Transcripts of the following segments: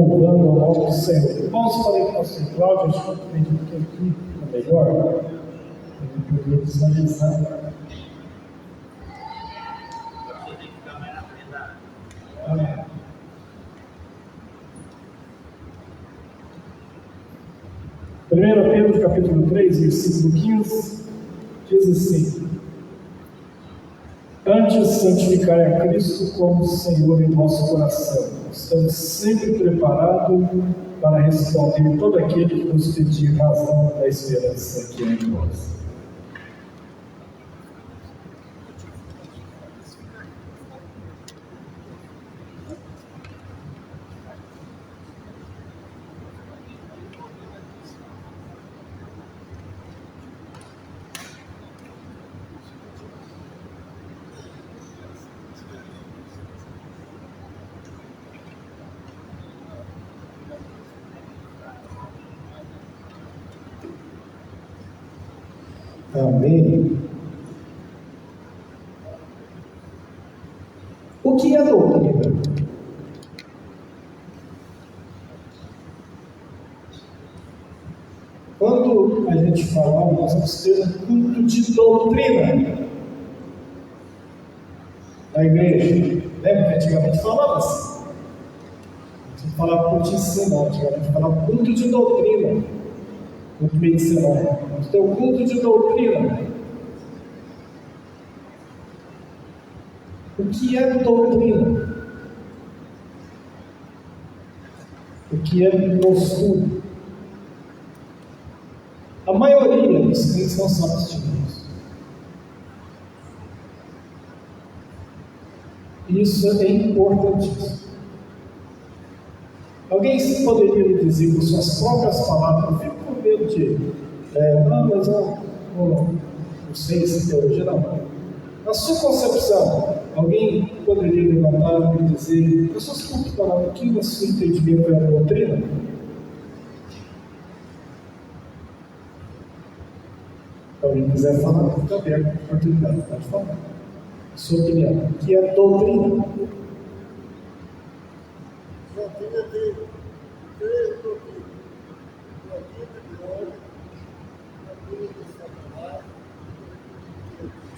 Louvando ao nome do Senhor. Irmãos, falei com o pastor Cláudio, acho que eu acredito que aqui é melhor. Eu poderia visualizar. Primeiro Pedro, capítulo 3, versículo 15, diz assim: antes santificai a Cristo como Senhor em nosso coração, estamos sempre preparados para responder todo aquele que nos pedir razão da esperança que é em nós. Amém. O que é doutrina? Quando a gente fala, nós vamos ter um culto de doutrina na igreja. Lembra que antigamente falava assim? Não falava culto de ensino, antigamente falava culto de doutrina. Culto meio de semana. Vamos ter um culto de doutrina. O que é doutrina? O que é postura? A maioria dos crentes não sabe distinguir isso. Isso é importantíssimo. Alguém poderia me dizer com suas próprias palavras? Eu fico com medo de. Mas eu não sei se teologia não. Na sua concepção, alguém poderia levantar e me dizer, eu só escuto falar um pouquinho do seu entendimento da doutrina? Se alguém quiser falar, fica aberto a oportunidade, pode falar. Sua opinião, o que é doutrina? Doutrina tem três doutrinas. Doutrina de ordem, doutrina de Satanás.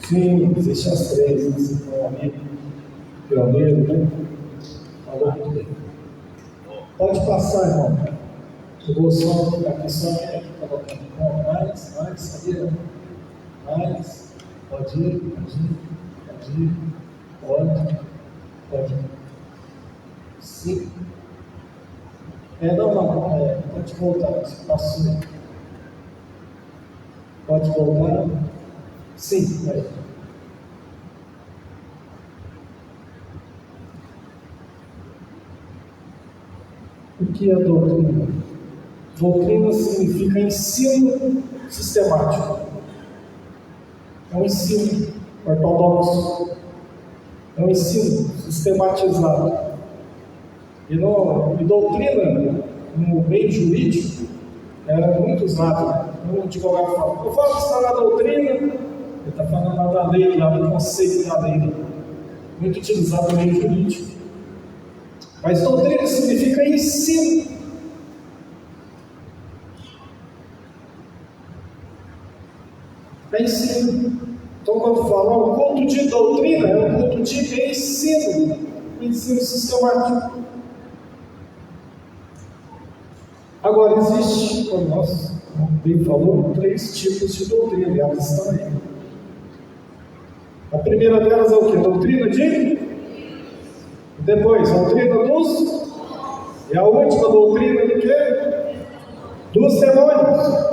Sim, existem as três, esse meu amigo pioneiro, né? Falou muito bem. Pode passar, irmão. Eu vou só aqui, só colocando mais, sabia? Mais, pode ir. Sim. Pode voltar, passou. Pode voltar. Sim, vai. O que é doutrina? Doutrina significa ensino sistemático. É um ensino ortodoxo. É um ensino sistematizado. E doutrina, no meio jurídico, é muito usado. Um advogado fala, eu falo que está na doutrina, ele está falando lá da lei, lá do conceito da lei. Muito utilizado no meio jurídico. Mas doutrina significa ensino. É ensino. Então, quando fala um culto de doutrina, é um culto de ensino. Ensino sistemático. Agora, existe, como nós bem falou, 3 tipos de doutrina, e elas estão aí. A primeira delas é o que? Doutrina de? Depois, doutrina dos? E a última doutrina do quê? Dos demônios.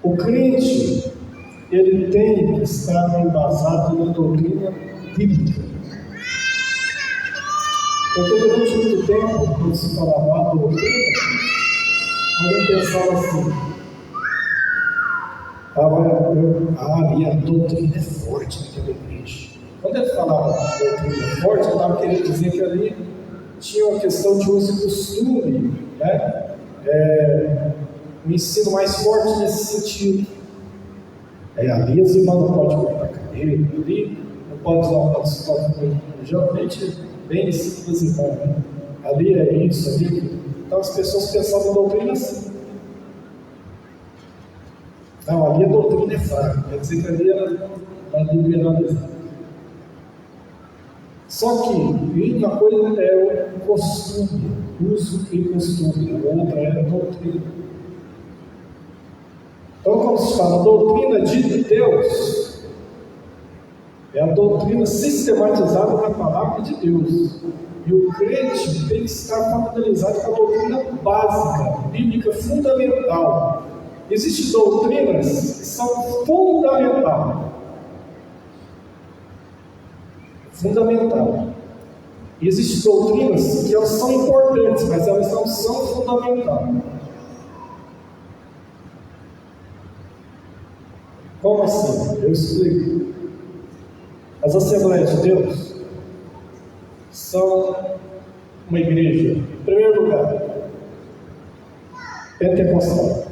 O crente, ele tem que estar embasado na doutrina bíblica. Porque durante muito tempo, quando se falava doutrina, alguém pensava assim, minha doutrina é forte naquela igreja. Quando ele falava doutrina forte, ele estava querendo dizer que ali tinha uma questão de uso e costume, né? Um ensino mais forte nesse sentido. Ali as irmãs não podem cortar cabelo, ali não pode usar um participado geralmente bem simples, irmão, né? Ali é isso, ali. Então as pessoas pensavam em doutrina assim. Não, ali a doutrina é fraca, quer dizer que ali era liberalizada. Só que uma coisa é o costume, uso e costume, a outra é a doutrina. Então, quando se fala doutrina de Deus, é a doutrina sistematizada na palavra de Deus. E o crente tem que estar familiarizado com a doutrina básica, bíblica fundamental. Existem doutrinas que são fundamentais. E existem doutrinas que elas são importantes, mas elas não são fundamentais. Como assim? Eu explico. As Assembleias de Deus são uma igreja, em primeiro lugar, pentecostal.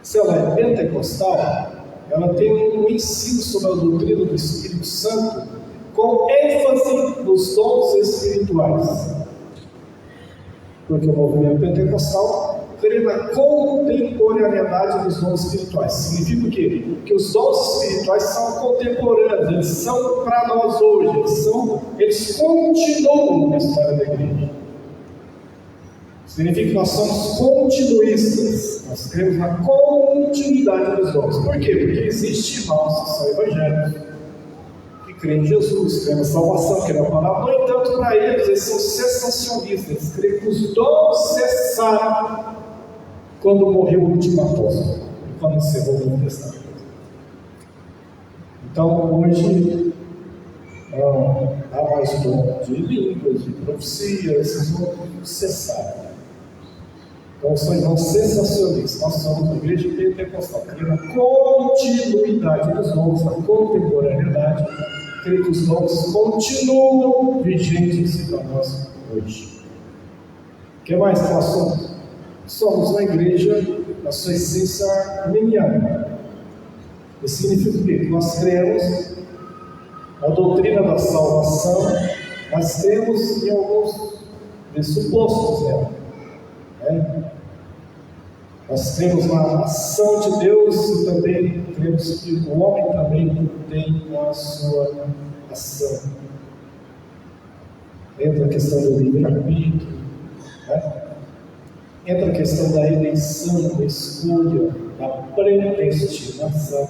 Se ela é pentecostal, ela tem um ensino sobre a doutrina do Espírito Santo com ênfase nos dons espirituais. Porque o movimento pentecostal crê na contemporaneidade dos dons espirituais. Significa o quê? Que os dons espirituais são contemporâneos, eles são para nós hoje, eles continuam na história da igreja. Significa que nós somos continuistas, nós cremos na continuidade dos dons. Por quê? Porque existem irmãos que são evangélicos, que creem em Jesus, creem na salvação, creem na palavra. No entanto, para eles são cessacionistas, eles creem que os dons cessaram quando morreu o último apóstolo, quando encerrou o Novo Testamento. Então, hoje, não há mais dom de línguas, de profecia, esses outros cessaram. Então, são irmãos sensacionalistas. Nós somos uma igreja pentecostal, crê na continuidade dos dons, na contemporaneidade, crê que os dons continuam vigentes para nós hoje. O que mais que nós somos? Somos uma igreja, na sua essência, arminiana. Isso significa o quê? Que nós cremos na doutrina da salvação, mas temos em alguns pressupostos dela. Nós cremos na ação de Deus e também cremos que o homem também tem a sua ação. Entra a questão do livre-arbítrio, entra a questão da eleição, da escolha, da predestinação.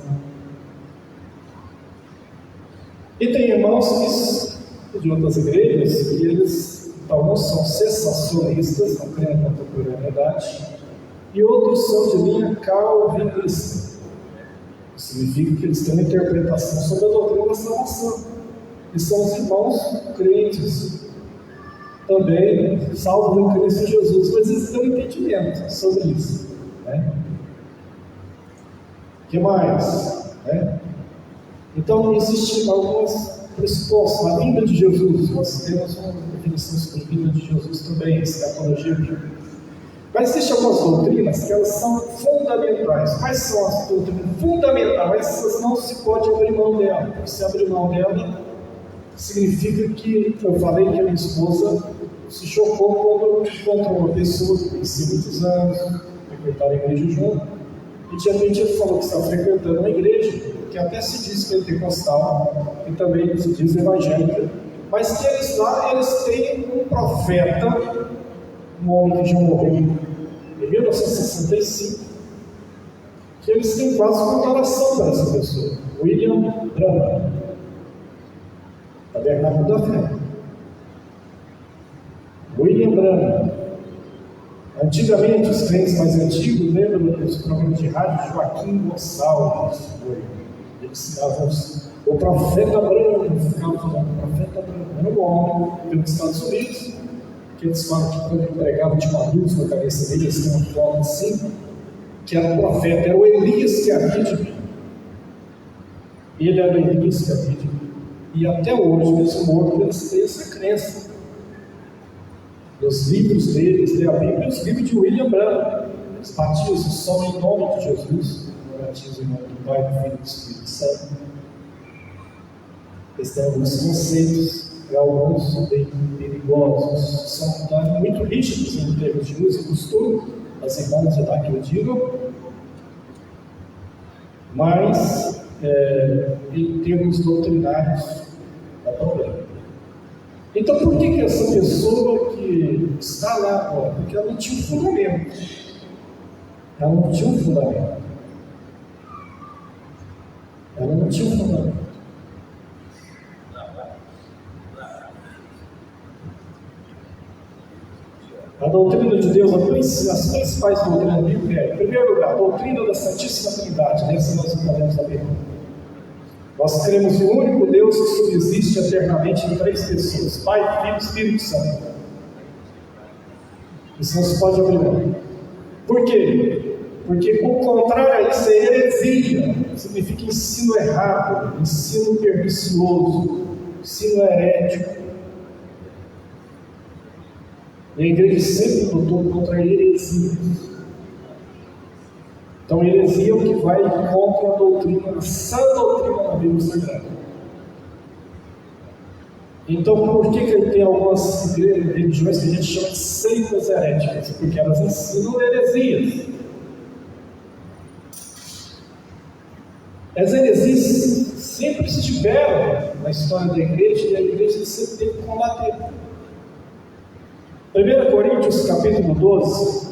E tem irmãos de outras igrejas que eles então, não são cessacionistas, não creem na contemporaneidade, e outros são de linha calvinista. Isso significa que eles têm uma interpretação sobre a doutrina da salvação. E são os irmãos crentes, também salvos em Cristo Jesus, mas eles têm um entendimento sobre isso. O que mais? Então, existem alguns pressupostos. Na vinda de Jesus, nós temos uma definição sobre a vinda de Jesus também, escatologia bíblica. Mas existem algumas doutrinas que elas são fundamentais. Quais são as doutrinas fundamentais? Essas não se pode abrir mão dela. Porque se abrir mão dela, significa que eu falei que a minha esposa se chocou quando encontrou uma pessoa que conhecia muitos anos, frequentaram a igreja junto, e de repente ele falou que está frequentando uma igreja que até se diz pentecostal e também se diz evangélica, mas que eles lá têm um profeta, um homem que já morreu em 1965, que eles têm quase uma adoração para essa pessoa, William Branham, Tabernáculo da Fé. William Branham. Antigamente, os crentes mais antigos lembram dos programas de rádio Joaquim Gonçalves. Eles citavam o profeta Branham, ficavam falando, o profeta Branham era um homem pelos Estados Unidos, que eles falam que quando ele pregava tinha uma luz na cabeça dele, eles têm uma forma assim, que era o profeta, era o Elias que havia de vir. Ele era o Elias que havia de vir. E até hoje, mesmo morto, eles têm essa crença. Nos livros deles, lê a Bíblia e os livros de William Branham. Eles batizam só em nome de Jesus, não batizam em nome do Pai, do Filho e do Espírito Santo. Eles têm alguns conceitos, e alguns bem perigosos, são muito rígidos em termos de uso e costume, as irmãs lá que eu digo, mas em termos doutrinários é problema. Então, por que essa pessoa que está lá agora? Porque ela não tinha um fundamento. Ela não tinha um fundamento. Ela não tinha um fundamento. A doutrina de Deus, as principais doutrinas bíblicas em primeiro lugar, a doutrina da Santíssima Trindade, nessa nós não podemos saber. Nós cremos no único Deus que subsiste eternamente em três pessoas: Pai, Filho e Espírito Santo. Isso não se pode abrir mão. Por quê? Porque o contrário a isso é heresia, significa ensino errado, ensino pernicioso, ensino herético. E a igreja sempre lutou contra a heresia. Então, heresia é o que vai contra a doutrina, a sã doutrina da Bíblia Sagrada. Então, por que ele tem algumas religiões que a gente chama de seitas heréticas? Porque elas ensinam heresias. As heresias sempre estiveram na história da igreja e a igreja sempre teve que combater. 1 Coríntios capítulo 12,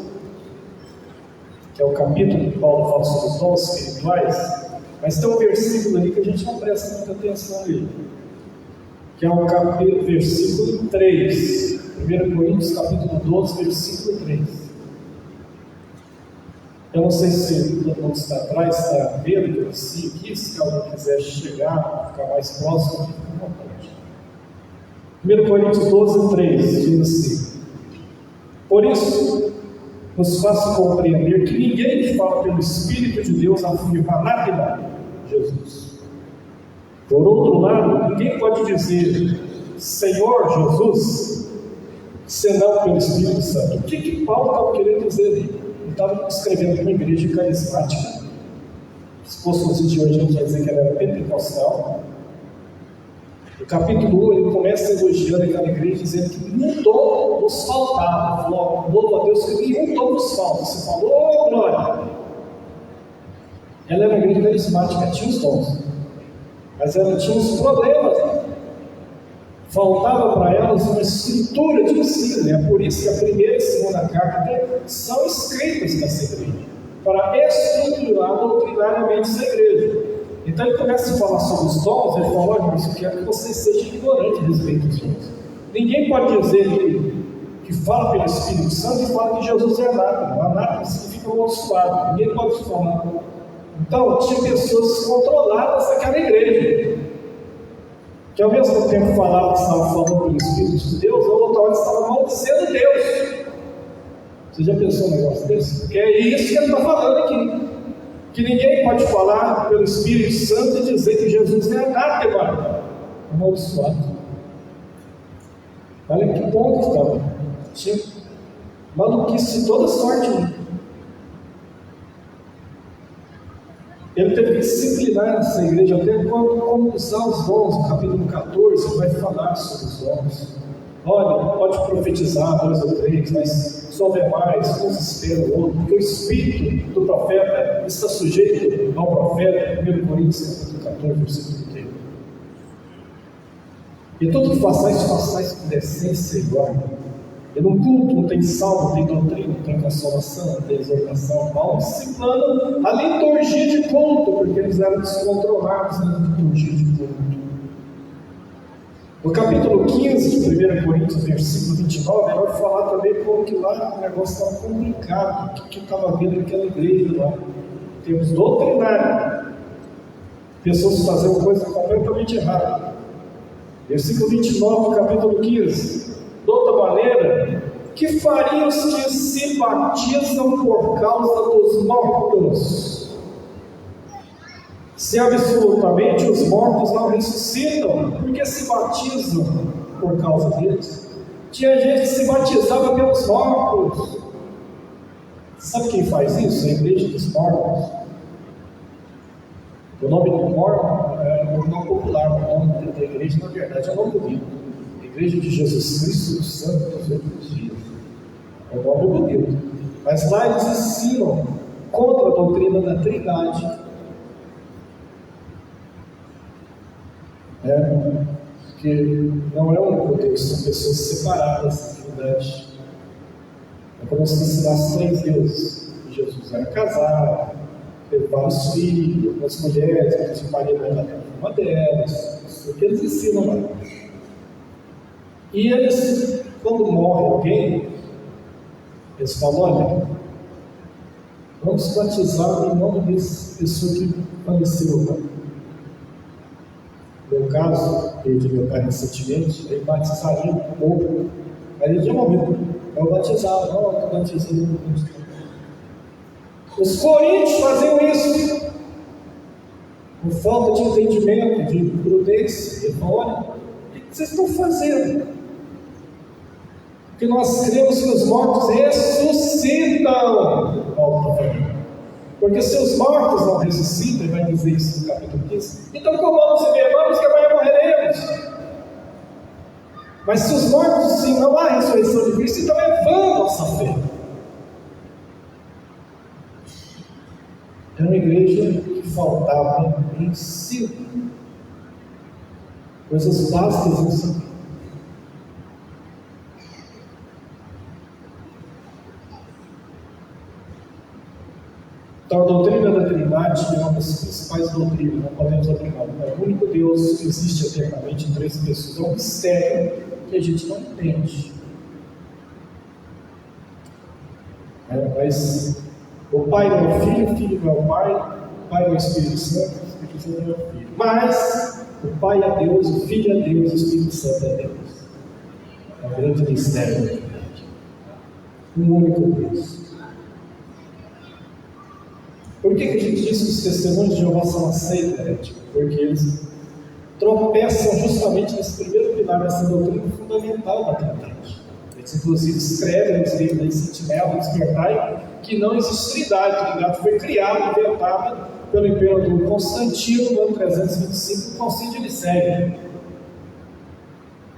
que é o capítulo que Paulo fala sobre os dons espirituais, mas tem um versículo ali que a gente não presta muita atenção nele, que é o versículo 3, 1 Coríntios capítulo 12, versículo 3. Eu não sei se todo mundo está atrás, está vendo que eu ensino aqui, se alguém quiser chegar, ficar mais próximo, fica à vontade. 1 Coríntios 12, 3, diz assim: por isso, nos faço compreender que ninguém que fala pelo Espírito de Deus afirma anátema Jesus. Por outro lado, ninguém pode dizer Senhor Jesus, senão pelo Espírito Santo. O que Paulo estava querendo dizer ali? Ele estava escrevendo uma igreja carismática. Se fosse no de hoje, a gente vai dizer que ela era pentecostal. No capítulo 1, ele começa elogiando aquela igreja, dizendo que nenhum dom nos faltava. Falou, louvo a Deus que nenhum dom nos falta. Você falou, oh, glória! Ela era uma igreja carismática, tinha os dons, mas ela tinha os problemas. Faltava para elas uma estrutura de ensino. É por isso que a primeira e segunda carta são escritas nessa igreja, para estruturar doutrinariamente essa igreja. Então ele começa a falar sobre os dons, ele fala, olha, mas eu quero que vocês sejam ignorantes a respeito dos dons. Ninguém pode dizer que fala pelo Espírito Santo e fala que Jesus é anátema. Anátema significa amaldiçoado. Ninguém pode falar. Então tinha pessoas controladas naquela igreja, que ao mesmo tempo falavam que estavam falando pelo Espírito de Deus, ou outra hora estavam maldizendo Deus. Você já pensou um negócio desse? Porque é isso que ele está falando aqui. Que ninguém pode falar pelo Espírito Santo e dizer que Jesus é anátema, amaldiçoado. Olha que ponto que estava. Tinha maluquice de toda sorte. Ele teve que disciplinar essa igreja até como usar os dons. No capítulo 14 ele vai falar sobre os dons. Olha, pode profetizar 2 ou 3, mas só demais, uns esperam o outro, porque o espírito do profeta está sujeito ao profeta. 1 Coríntios 14, versículo 3. E tudo que façais com decência e guarda. E no culto não tem salmo, não tem doutrina, não tem consolação, não tem exortação. Paulo disciplinando a liturgia de culto, porque eles eram descontrolados na liturgia de culto. No capítulo 15 de 1 Coríntios, versículo 29, ele vai falar também como que lá o negócio estava complicado, o que estava vendo naquela igreja lá. Temos doutrinário, pessoas fazendo coisa completamente errada. Versículo 29 do capítulo 15. De outra maneira, que fariam os que se batizam por causa dos mortos? Se absolutamente os mortos não ressuscitam, porque se batizam por causa deles? Tinha gente que se batizava pelos mortos. Sabe quem faz isso? A igreja dos mormons. O nome do mormon é o nome popular, o nome da igreja, na verdade, é o nome bonito. Igreja de Jesus Cristo, Santo dos Últimos Dias. É o nome bonito. Mas lá eles ensinam contra a doutrina da Trindade. Porque não é um único Deus, são pessoas separadas da Trindade. É como se ensinasse 3 deuses. Jesus era casado, teve vários filhos, algumas mulheres, o marido era uma delas. Isso que eles ensinam lá. E eles, quando morre alguém, eles falam: olha, vamos batizar em nome dessa pessoa que faleceu. No meu caso, perdi meu pai recentemente, ele batizaria um pouco, mas ele já morreu. Eu batizava, não, eu estou batizando. Os coríntios faziam isso, por falta de entendimento, de prudência. Ele falou: olha, o que vocês estão fazendo? Porque nós cremos que os mortos ressuscitam. Porque se os mortos não ressuscitam, ele vai dizer isso no capítulo 15, então comamos e bebamos que amanhã morreremos. Mas se os mortos, sim, não há ressurreição de Cristo, então é vã a nossa fé. É uma igreja que faltava ensino, coisas básicas não sabiam. Então, a doutrina da Trindade é uma das principais doutrinas, não podemos afirmar. É o único Deus que existe eternamente em 3 pessoas. É um mistério que a gente não entende. Mas o Pai não é o Filho, o Filho não é o Pai não é o Espírito Santo, o Espírito Santo não é o Filho. Mas o Pai é Deus, o Filho é Deus, o Espírito Santo é Deus. É um grande mistério da Trindade. Um único Deus. Por que a gente diz que os testemunhos de Jeová são aceitos, heréticos? Porque eles tropeçam justamente nesse primeiro pilar dessa doutrina fundamental da Trindade. Eles inclusive escrevem nos livros da Sentinela, do Despertai, que não existe Trindade. A Trindade foi criada, inventada pelo imperador Constantino no ano 325, no Concílio de Nicéia.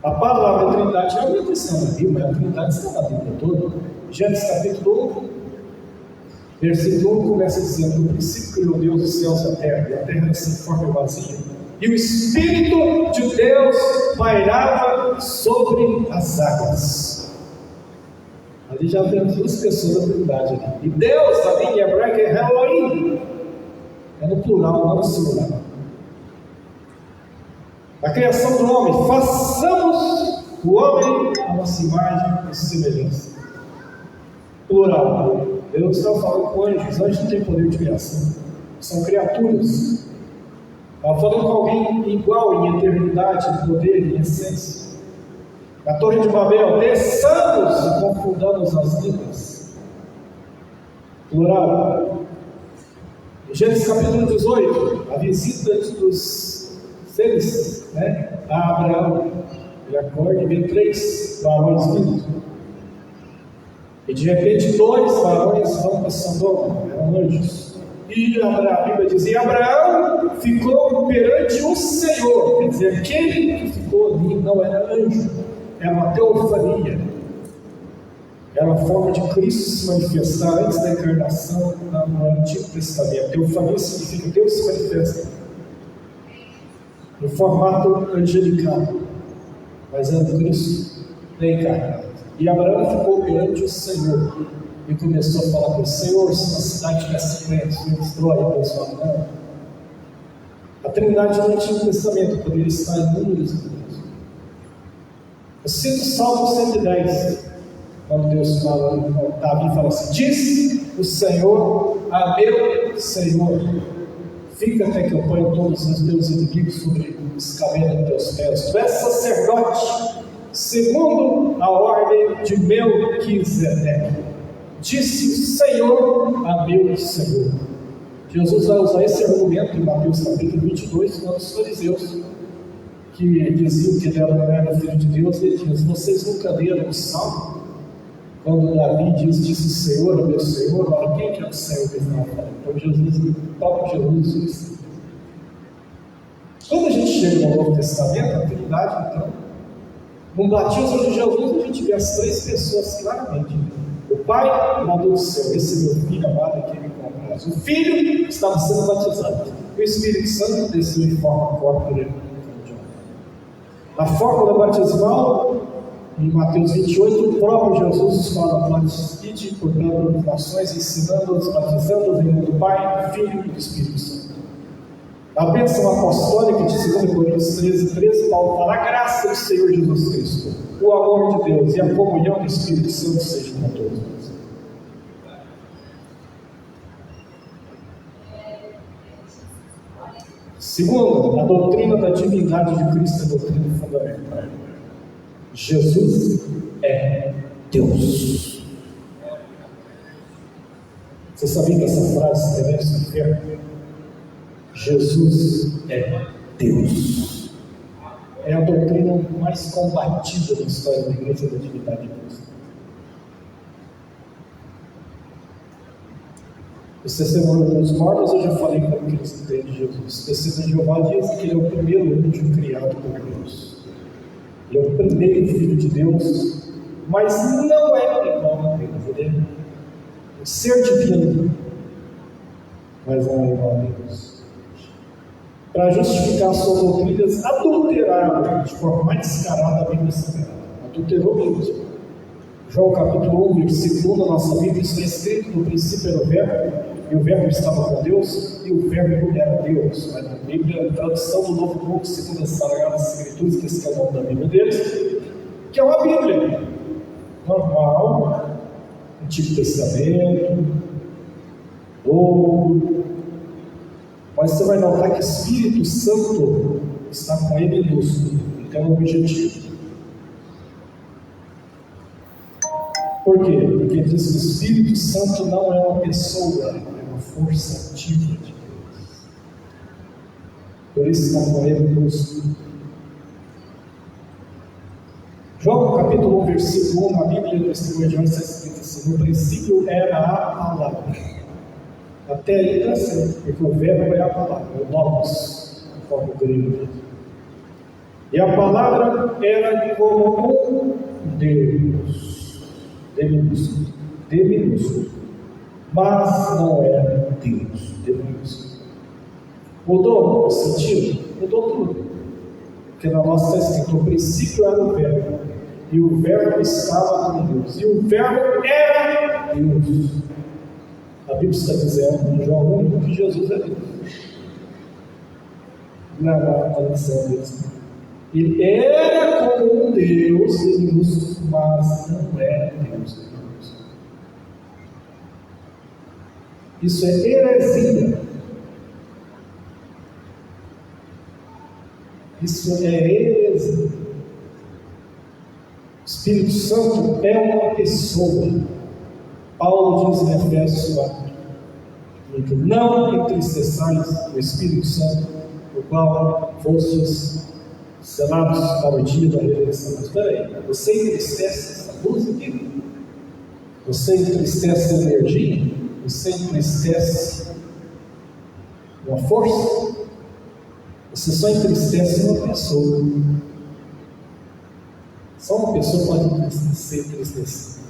A palavra Trindade não é uma questão da Bíblia, a Trindade está na Bíblia toda. Gênesis capítulo 1. Versículo 1 começa dizendo: no princípio criou Deus os céus e a terra sem forma e vazia, e o Espírito de Deus pairava sobre as águas. Ali já vemos 2 pessoas da Trindade ali. E Deus, ali em hebraico, é Elohim, é no plural, não no singular. A criação do homem: façamos o homem a nossa imagem e semelhança. Plural. Deus está falando com anjos. Anjos não têm poder de criação, são criaturas. Estava falando com alguém igual em eternidade, em poder, em essência. Na Torre de Babel: desçamos e confundamos as línguas. Plural. Em Gênesis capítulo 18, a visita dos seres, a Abraão. Ele acorda e vê 3 varões vindo. E de repente 2 varões vão para Sodoma, eram anjos. E a Bíblia dizia: Abraão ficou perante o Senhor. Quer dizer, aquele que ficou ali não era anjo, era uma teofania. Era a forma de Cristo se manifestar antes da encarnação no Antigo Testamento. Teofania significa Deus se manifesta no formato angelical, mas é Cristo encarnado. E Abraão ficou perante o Senhor e começou a falar com o Senhor: se a cidade tivesse crente, o Senhor destrói. Deus fala: não. A Trindade no Antigo Testamento poderia estar em números de Deus. Eu cito o Salmo 110, quando Deus fala, Davi fala assim: disse o Senhor a meu Senhor: fica até que eu ponha todos os meus inimigos sobre os cabelos dos teus pés. Tu és sacerdote segundo a ordem de Melquisedeque. Disse o Senhor a meu Senhor. Jesus vai usar esse argumento em Mateus capítulo 22, quando os fariseus, que diziam que ele não era filho de Deus, ele diz: vocês nunca leram o Salmo? Quando Davi disse o Senhor a meu Senhor, olha, quem que é o Senhor que estava falando? Então Jesus, próprio Jesus disse. Quando a gente chega no Novo Testamento, a Trindade, então, no batismo de Jesus, a gente vê as três pessoas claramente. O Pai lá do céu, esse é meu filho amado que me compraz. O Filho estava sendo batizado. O Espírito Santo desceu em forma corpórea. Na fórmula batismal, em Mateus 28, o próprio Jesus fala: ide por todas as nações, ensinando-os, batizando-os em nome do Pai, do Filho e do Espírito Santo. A bênção apostólica de 2 Coríntios 13, Paulo fala: a graça do Senhor Jesus Cristo, o amor de Deus e a comunhão do Espírito Santo seja com todos nós. Segundo, a doutrina da divindade de Cristo é a doutrina fundamental. Jesus é Deus. Você sabia que essa frase se remete ao inferno? Jesus é Deus. É a doutrina mais combatida da história da igreja da divindade de Deus. Os testemunhos dos mortos, eu já falei como que eles entendem Jesus. O testemunho de Jeová diz que ele é o primeiro e último criado por Deus. Ele é o primeiro filho de Deus, mas não é igual a Deus. Ele é um ser divino, mas não é igual a Deus. Para justificar suas doutrinas, adulteraram de forma mais descarada a Bíblia Sagrada. Adulterou mesmo. João capítulo 1, versículo 1 da nossa Bíblia está escrito: no princípio era o Verbo, e o Verbo estava com Deus, e o Verbo era Deus. Mas na Bíblia, a tradução do Novo Mundo, segundo as Sagradas Escrituras, que esse é o nome da Bíblia deles, que é uma Bíblia normal, Antigo Testamento, Novo. Mas você vai notar que o Espírito Santo está com ele minúsculo, ele tem um objetivo. Por quê? Porque diz que o Espírito Santo não é uma pessoa, é uma força ativa de Deus. Por isso está com ele minúsculo. João capítulo 1, versículo 1, na Bíblia do Testemunho de João está escrito assim: no princípio era a palavra. Até aí está certo, porque o verbo é a palavra, o logos, conforme o grego. E a palavra era como um Deus, de minúsculo, mas não era Deus, de minúsculo. Mudou o sentido? Mudou tudo. Porque na nossa está escrito: no princípio era o verbo, e o verbo estava com Deus, e o verbo era Deus. A Bíblia está dizendo em João 1 que Jesus é Deus. Na tradução deles. Ele era como um Deus de minúsculo, mas não é Deus. Isso é heresia. Isso é heresia. O Espírito Santo é uma pessoa. Paulo diz em Efésios 4: não entristeçais o Espírito Santo, o qual fostes selados para o dia da redenção. Mas espera aí, você entristece essa luz aqui? Você entristece a energia? Você entristece uma força? Você só entristece uma pessoa. Só uma pessoa pode ser entristecida.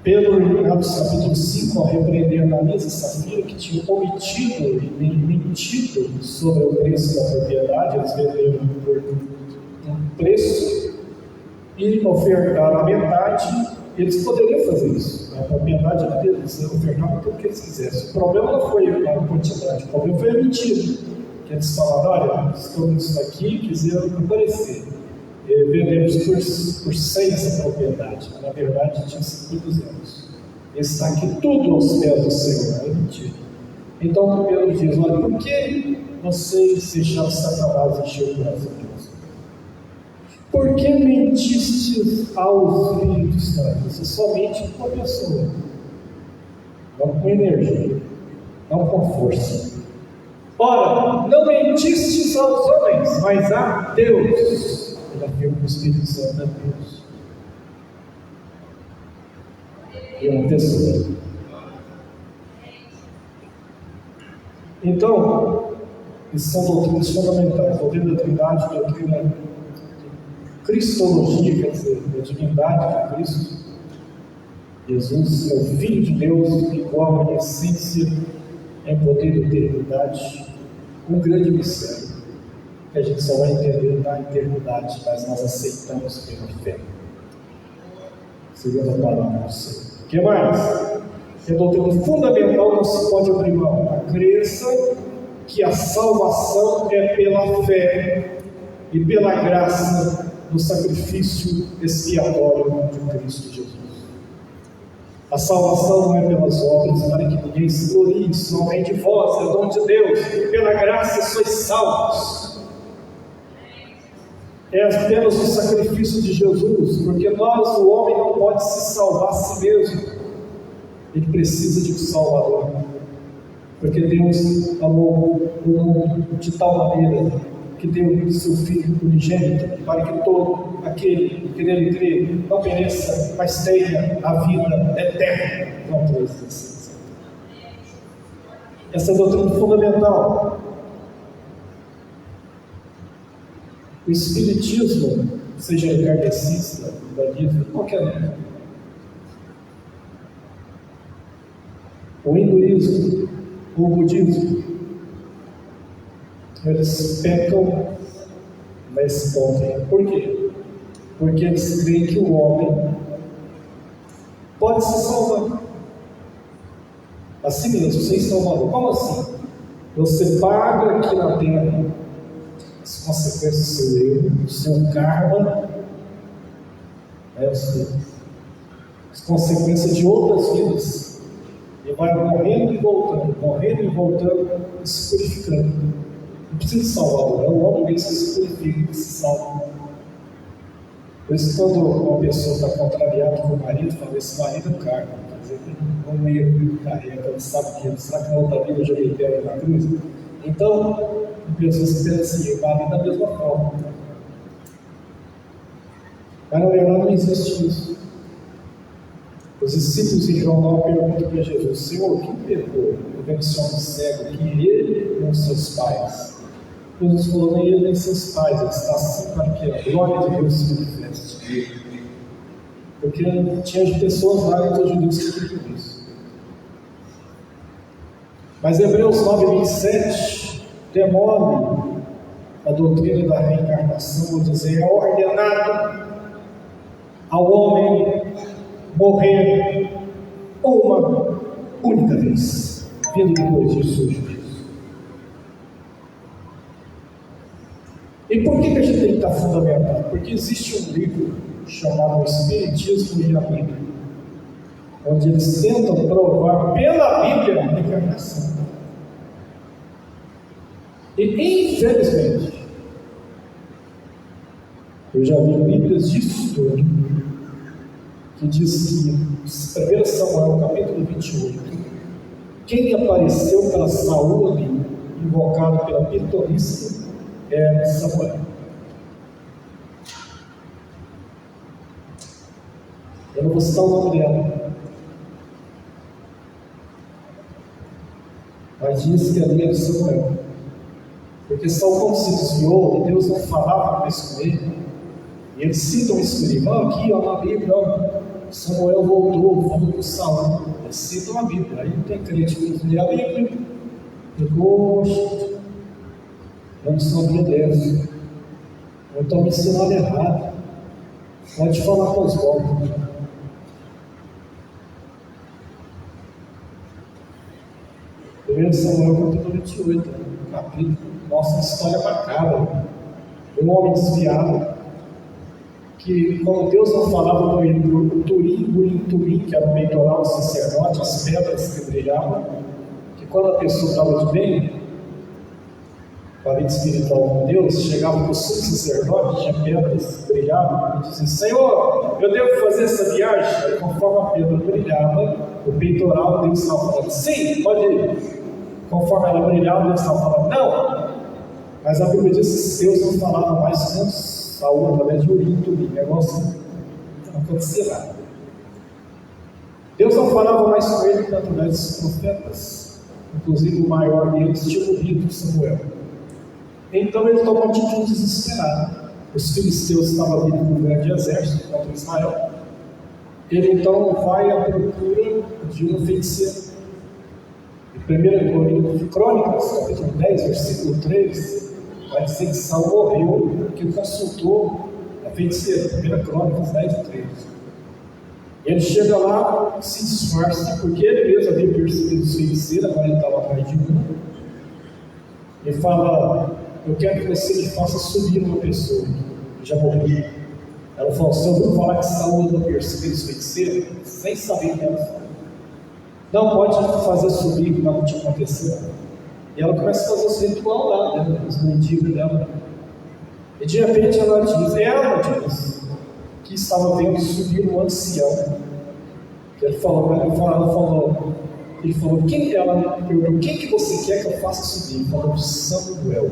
Pedro, em Atos capítulo 5, ao repreender Ananias e Safira, que tinham omitido e mentido sobre o preço da propriedade, eles venderam por um preço e ofertaram a metade. Eles poderiam fazer isso, a propriedade era deles, eles ofertavam tudo o que eles quisessem. O problema não foi a quantidade, o problema foi a mentira. Que eles falaram: olha, estamos isso aqui, quiseram aparecer. Vendemos por 100 essa propriedade. Na verdade, tinha sido por 200. Está aqui tudo aos pés do Senhor. É mentira. Então, Pedro diz: olha, por que vocês deixaram Satanás encher o coração de vocês? Por que mentistes aos Espíritos Santos? Você só mente com a pessoa, não com energia, não com força. Ora, não mentistes aos homens, mas a Deus. Ele afirma que o Espírito Santo é Deus. E é uma pessoa. Então, essas são doutrinas fundamentais: doutrina da Trindade, doutrina de Cristologia, quer dizer, da divindade de Cristo. Jesus é o Filho de Deus, igual em essência, em poder e eternidade. Um grande mistério, que a gente só vai entender na eternidade, mas nós aceitamos pela fé. Segunda palavra do Senhor. O que mais? É doutrina fundamental, não se pode abrir mão. A crença que a salvação é pela fé e pela graça do sacrifício expiatório de Cristo Jesus. A salvação não é pelas obras, para que ninguém se glorie, isso não vem de vós, é dom de Deus. Pela graça sois salvos. É apenas o sacrifício de Jesus, porque nós, o homem, não pode se salvar a si mesmo. Ele precisa de um Salvador, porque Deus amou o mundo de tal maneira que deu seu Filho unigênito, para que todo aquele que nele crê não pereça, mas tenha a vida eterna. Não trouxe. Essa é a doutrina fundamental. O Espiritismo, seja kardecista, budista, qualquer um. O hinduísmo, o budismo, eles pecam nesse ponto. Por quê? Porque eles creem que o homem pode se salvar assim mesmo, sem salvador. Como assim? Você paga aqui na terra as consequências do seu erro, do seu karma, as consequências de outras vidas. E vai morrendo e voltando, e se purificando. Não precisa de Salvador, é o homem mesmo que se purifica, que se salva. Por isso, quando uma pessoa está contrariada com o marido, fala: esse marido é carne, quer dizer, um meio carrega, ele sabe que na outra vida eu joguei pedra na cruz. Então, pessoas que pensam assim: o marido da mesma forma. Mas na verdade não existe isso. Os discípulos de João não perguntam para Jesus: Senhor, o que pecou? Eu vendo esse homem cego aqui, ele ou seus pais? Jesus falou: nem ele nem seus pais, ele está assim para que a glória de Deus se manifeste nele. Porque tinha pessoas lá entre os judeus que acreditam nisso. Mas Hebreus 9:27 demole a doutrina da reencarnação, vou dizer: é ordenado ao homem morrer uma única vez, vindo depois disso o juízo. E por que a gente tem que estar fundamentado? Porque existe um livro chamado Espiritismo e a Bíblia, onde eles tentam provar pela Bíblia a reencarnação. E infelizmente, eu já vi Bíblias de estudo que diz que 1 Samuel capítulo 28, quem apareceu pela saúde invocado pela pitonista é Samuel. Eu não vou citar o nome dela, mas diz que ali é de Samuel, porque Saul, quando se desviou e Deus não falava mais com ele, e eles citam isso com ele: aqui ó, na Bíblia, ó, Samuel voltou, falou com Saul. Eles citam a Bíblia. Aí tem crente que lê a Bíblia e poxa, eu não sabia dessa, eu estou me ensinando errado. Pode falar com os povos. Primeiro Samuel capítulo 28, capítulo, nossa história macabra. Um homem desviado, que quando Deus não falava com ele do Turim, que era o peitoral do sacerdote, as pedras que brilhavam, que quando a pessoa estava de bem, com a vida espiritual com Deus, chegava para o sacerdote, tinha pedras que brilhavam, e dizia: Senhor, eu devo fazer essa viagem? E conforme a pedra brilhava, o peitoral, Deus estava falando: sim, pode ir. Conforme ela brilhava, Deus estava falando: não. Mas a Bíblia diz que Deus não falava mais com Saul através de Urim e Tumim, negócio não acontecia nada. Deus não falava mais com ele através dos profetas, Inclusive o maior deles tinha morrido, Samuel. Então ele toma uma atitude desesperada. Os filisteus estavam vindo com um grande exército contra Israel. Ele então vai à procura de uma feiticeira. Em 1 Crônicas, capítulo 10, versículo 3, vai dizer que Saul morreu porque consultou a feiticeira. 1 Crônicas 10, 3. Ele chega lá, se disfarça, porque ele mesmo havia percebido os feiticeiros, agora ele estava atrás de um. Ele fala: eu quero que você me faça subir uma pessoa que já morreu. Ela falou: você ouviu falar que Saul não percebeu os feiticeiros? Sem saber o que ela falou. Não pode fazer subir, que não tinha acontecido. E ela começa a fazer os ritual lá, né, os mendigos dela. E de repente ela diz que estava vendo subir um ancião. Ele falou, quem ela perguntou: quem que você quer que eu faça subir? Ele falou: Samuel.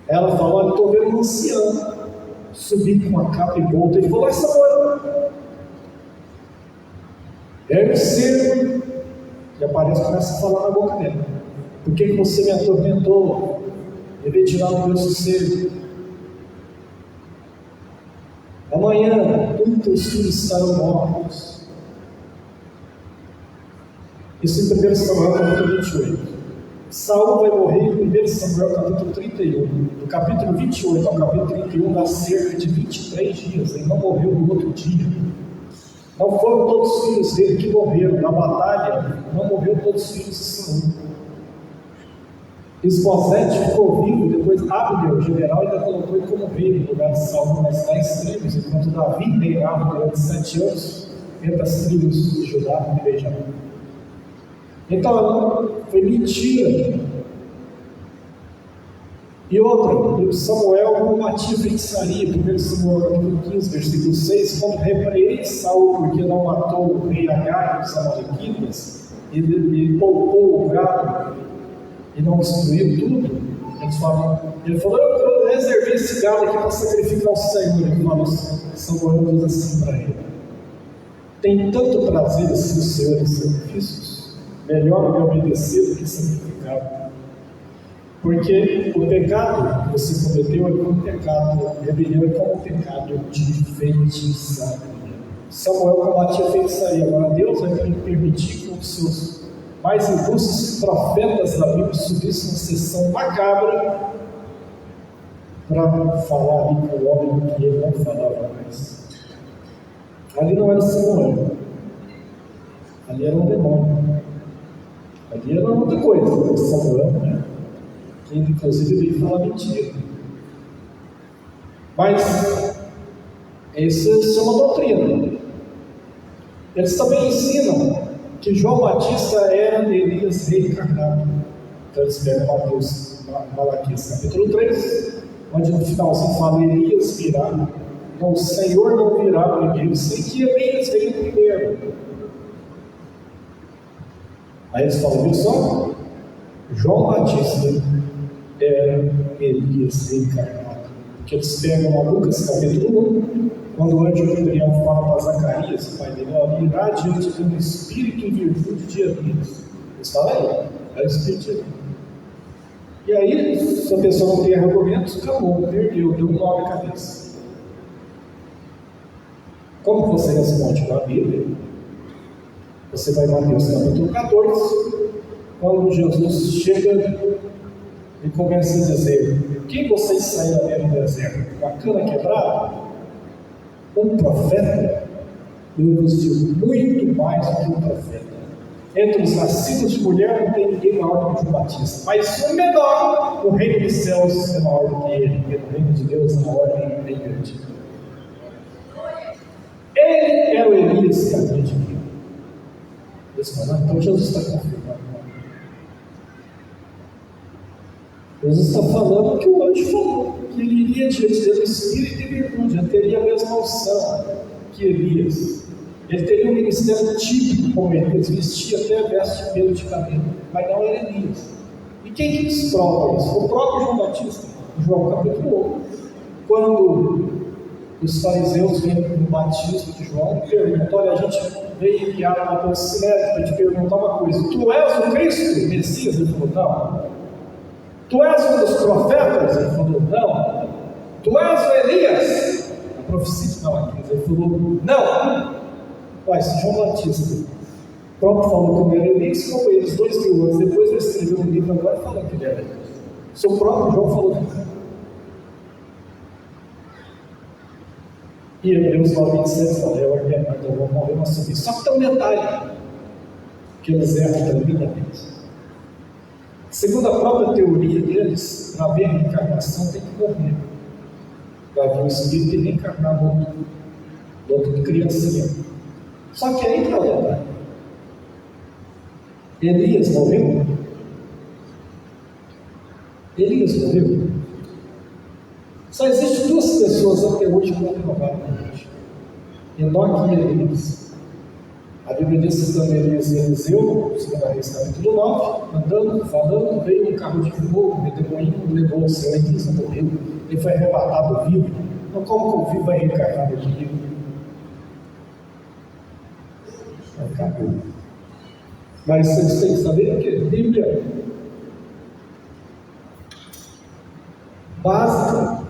Ela falou: olha, estou vendo um ancião subir com uma capa e bolsa. Ele falou: é Samuel. Deve ser. E aparece, começa a falar na boca dele: por que você me atormentou? Deve tirar o meu sossego. Amanhã, teus filhos estarão mortos. Isso em 1 Samuel capítulo 28. Saul vai morrer em 1 Samuel capítulo 31. Do capítulo 28 ao capítulo 31 dá cerca de 23 dias. Ele não morreu no outro dia. Não foram todos os filhos dele que morreram. Na batalha, não morreu todos os filhos de Saul. Esbozete ficou vivo, depois Abner, o general, ainda colocou ele como rei no lugar de Saul nas 10 tribos, enquanto Davi reinava durante 7 anos entre as tribos de Judá e Benjamim. Então, foi mentira. E outra, Samuel combatia feitiçaria, 1 Samuel capítulo 15, versículo 6, quando repreende Saul porque não matou o rei Agag dos Amalequitas, ele poupou o gado e não destruiu tudo. Ele falou: eu reservei esse gado aqui para sacrificar ao Senhor. Ele falou: Samuel diz assim para ele: tem tanto prazer assim o Senhor em sacrifícios, melhor me obedecer do que sacrificar. Porque o pecado que você cometeu é como pecado, rebelião é como pecado de feitiçaria. Samuel combatia a feitiçaria. Agora Deus vai permitir que os seus mais ilustres profetas da Bíblia subissem uma sessão macabra para falar ali com o homem que ele não falava mais. Ali não era Samuel, ali era um demônio, ali era outra coisa. Samuel, né? Que inclusive veio falar mentira. Mas isso é uma doutrina. Eles também ensinam que João Batista era Elias reencarnado. Então eles pegam Malaquias capítulo 3, onde no finalzinho fala: Elias virá, então o Senhor não virá primeiro, sem que Elias venha primeiro. Aí eles falam: viu só? João Batista era Elias reencarnado. Porque eles pegam Lucas capítulo 1, quando o anjo Gabriel fala para Zacarias, o pai dele: irá diante de um espírito em virtude de Elias. Eles falam: aí, é o espírito de Elias. E aí, se a pessoa não tem argumentos, acabou, perdeu, deu um nó na cabeça. Como você responde na Bíblia? Você vai em Mateus capítulo 14, quando Jesus chega e começa a dizer: quem vocês saíram dentro do deserto? Com a cana quebrada? Um profeta? Eu vos digo, muito mais do que um profeta. Entre os nascidos de mulher não tem ninguém maior do que João Batista, mas o menor no reino dos céus é maior do que ele, porque no reino de Deus a ordem é invertida. Ele era o Elias que havia de vir. Então Jesus está confirmando. Jesus está falando que o anjo falou, que ele iria diante dele no espírito e virtude, ele teria a mesma unção que Elias. Ele teria um ministério típico como Elias, vestia até veste de pelo de cabelo, mas não era Elias. E quem que desprova isso? O próprio João Batista, em João capítulo 1. Quando os fariseus vêm no batismo de João e perguntam: olha, a gente veio enviado para o Sinédrio para te perguntar uma coisa: tu és o Cristo, o Messias? Ele falou: não. Tu és um dos profetas? Ele falou: não. Tu és o Elias? A profecia não aqui. Ele falou: não. Mas João Batista próprio falou que ele era Elias, como eles 2000 anos depois ele escreveu um livro agora falando que ele era Elias. Seu próprio João falou que não. E Hebreus 9:27 fala: eu arrependo, eu vou morrer na sua vida. Só que tem um detalhe que eles erram tremendamente. Segundo a própria teoria deles, para haver reencarnação tem que morrer. Para haver um espírito e reencarnar no outro de criancinha. Só que aí está o detalhe. Elias morreu? Elias morreu? Só existem duas pessoas até hoje que não renovaram a gente: Enoque e Elias. A Bíblia diz que quando Elias e Eliseu, 2 Reis capítulo 9, andando, falando, veio um carro de fogo, redemoinho, levou o céu. Elias não morreu, ele foi arrebatado vivo. Então, como que o vivo vai reencarnar no vivo? Acabou. Mas vocês têm que saber que a Bíblia básica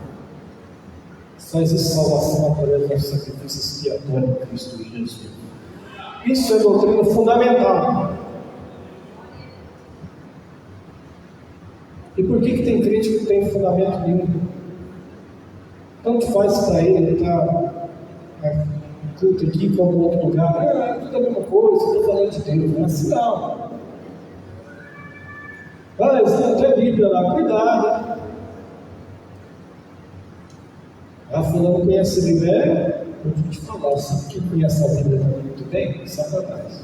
só existe salvação através do sacrifício expiatório de Cristo Jesus. Isso é doutrina fundamental. E por que tem crente que não tem fundamento nenhum? Tanto faz para ele estar culto aqui como em outro lugar. É tudo a mesma coisa, estou falando de Deus. Não é assim não. Mas não é Bíblia lá, cuidado. Fulano conhece a Bíblia. Eu vou te falar, sabe quem conhece a Bíblia muito bem? Satanás.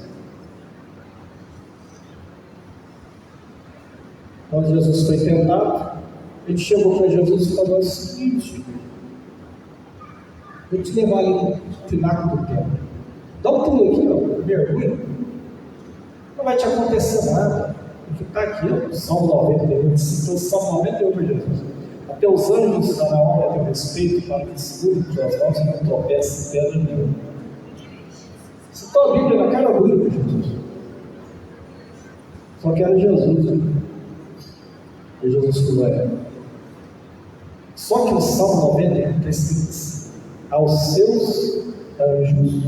Quando Jesus foi tentado, ele chegou para Jesus e falou o seguinte: vou te levar ali no pináculo do templo. Dá um pulo aqui, ó, mergulha. Não vai te acontecer nada. Porque está aqui, ó, Salmo 91, citou Salmo 91 para Jesus. Até os anjos darão hora a teu respeito para que segure tuas mãos e não tropece em pedra nenhuma. Citou a Bíblia na cara dura para Jesus. Só que era Jesus, né? E Jesus falou: só que o Salmo 91 está escrito assim: aos seus anjos.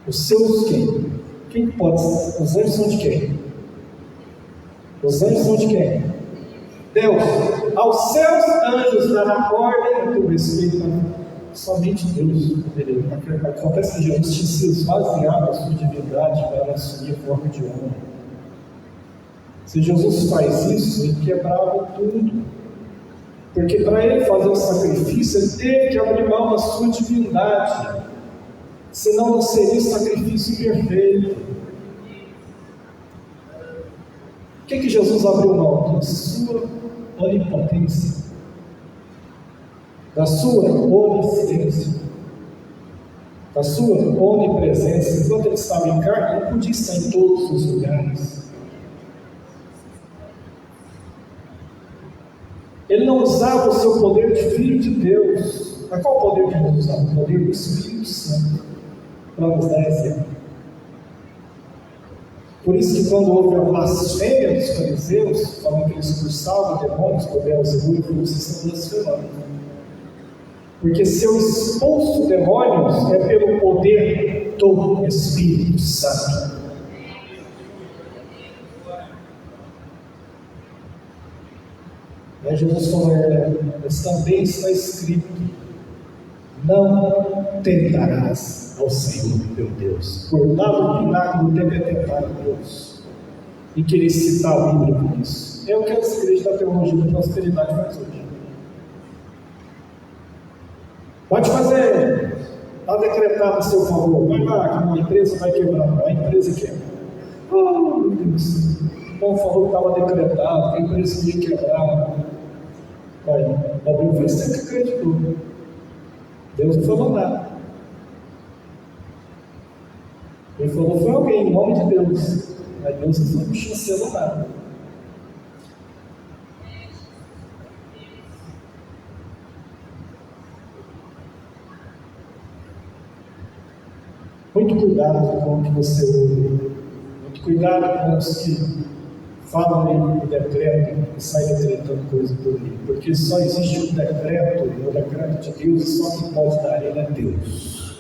Os seus quem? Quem pode ser? Os anjos são de quem? Os anjos são de quem? Deus. Aos seus anjos dará ordem a teu respeito. Somente Deus poderia. Acontece que Jesus tinha se esvaziado da sua divindade para assumir a forma de homem. Se Jesus faz isso, ele quebrava tudo. Porque para ele fazer o sacrifício, ele teve que abrir mão da sua divindade. Senão não seria sacrifício perfeito. O que Jesus abriu mão? Da sua onipotência, da sua onisciência, da sua onipresença. Enquanto ele estava em carne, ele podia estar em todos os lugares. Ele não usava o seu poder de filho de Deus. Mas qual poder que ele usava? O poder do Espírito Santo. Para nos dar exemplo. Por isso que quando houve a blasfêmia dos fariseus, falando que eles expulsavam demônios por Beelzebul, ele falou: vocês estão blasfemando. Porque se eu expulso demônios, é pelo poder do Espírito Santo. Aí Jesus falou: mas também está escrito: não tentarás ao Senhor teu Deus. Cortar o pináculo do templo é tentar a Deus. E querer citar a Bíblia por isso. É o que as igrejas da teologia da prosperidade faz hoje. Pode fazer, está decretado a seu favor. Vai lá, que uma empresa vai quebrar. A empresa quebra. Oh, meu Deus. Então falou que estava decretado, que a empresa ia quebrar. Vai, a Bíblia sempre acreditou. Deus não falou nada. Ele falou: foi alguém, em nome de Deus. Mas Deus não chancelou nada. muito cuidado com o que você ouve, muito cuidado com os que falam e decretam, e saem decretando coisa por aí, porque só existe um decreto, e o decreto de Deus, e só quem pode dar ele é Deus.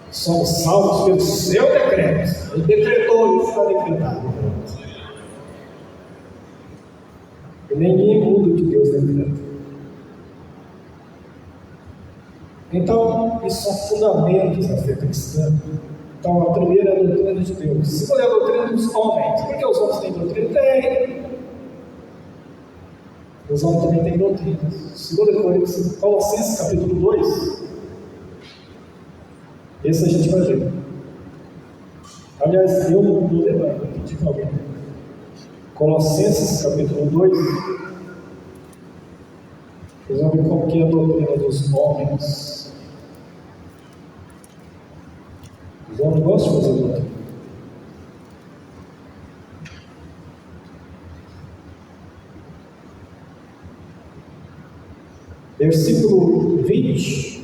Somos salvos pelo seu decreto. Ele decretou, ele está decretado. E ninguém muda o que Deus decreta. Então, isso são fundamentos da fé cristã. Então, a primeira é a doutrina de Deus. A segunda é a doutrina dos homens. Por que os homens têm doutrina? Tem. Os homens também têm doutrina. Segunda coisa, Colossenses capítulo 2. Esse a gente vai ver. Aliás, eu não vou ler, vou pedir para alguém. Colossenses capítulo 2. Vocês vão ver qual que é a doutrina dos homens. Os homens gostam de fazer doutrina. Versículo 20.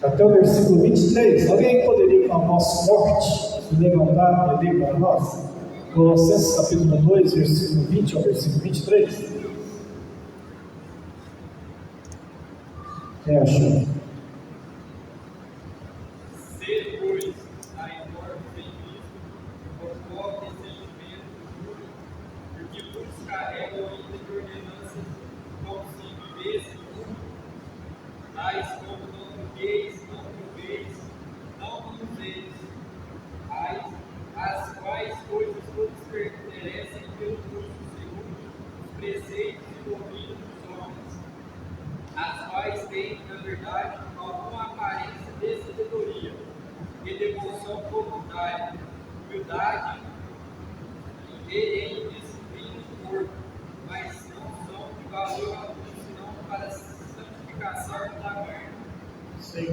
Até o versículo 23. Alguém poderia, com a voz forte, se levantar e ler para nós? Colossenses capítulo 2, versículo 20 ao versículo 23. Quem achou? Sede, pois, ainda sem Cristo, por pobre sentimento puro, porque muitos carregam ainda de ordenanças como se vivessem no mundo, tais como não toqueis, não proveis, não manuseis, as quais coisas todas permanecem pelo curso segundo os preceitos e domínio dos homens, as quais têm, na verdade, alguma aparência de sabedoria e devoção voluntária, humildade e em disciplina do corpo, mas não são de valor algum, senão para a santificação da carne. Sim.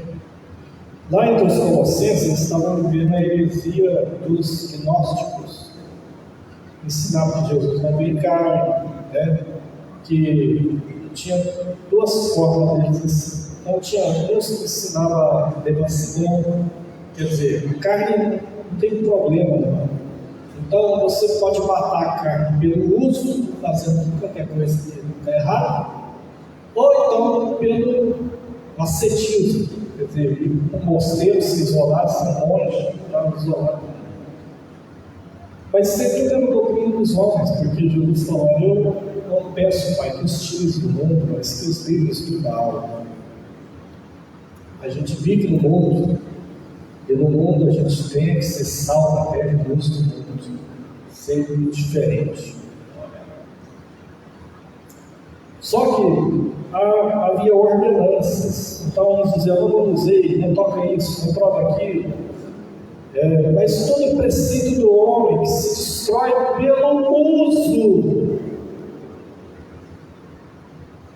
Lá entre os Colossenses, eles estavam vivendo a heresia dos gnósticos. Ensinavam que Jesus não veio em carne, né? Que tinha duas formas deles ensinar. Então tinha uns que ensinavam devassidão, quer dizer, carne não tem problema, não. Então você pode matar a carne pelo uso, fazendo qualquer coisa que está errado, ou então pelo ascetismo, quer dizer, ir para um mosteiro, se isolar, ser monge, estar isolado. Mas sempre pela doutrina dos homens, porque Jesus falou: eu não peço, Pai, que os tires do mundo, mas que os livres do mal. A gente vive no mundo, e no mundo a gente tem que ser sal da terra e luz do mundo, ser diferente. Só que havia ordenanças, então eles diziam: não usei, não toca isso, não prova aquilo. Mas todo preceito do homem que se destrói pelo uso.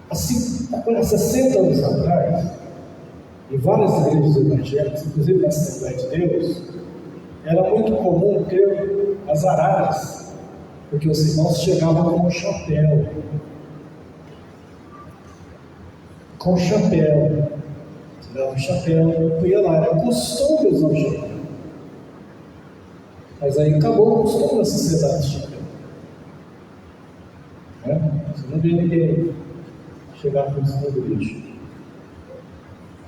Assim, há 60 anos atrás, em várias igrejas evangélicas, inclusive na Assembleia de Deus, era muito comum ter as araras, porque os irmãos chegavam com um chapéu. Com chapéu. Tirava o chapéu, ia lá, era costume usar o chapéu. Mas aí acabou o costume da sociedade de chapéu. Você não vê ninguém chegar com isso no lixo.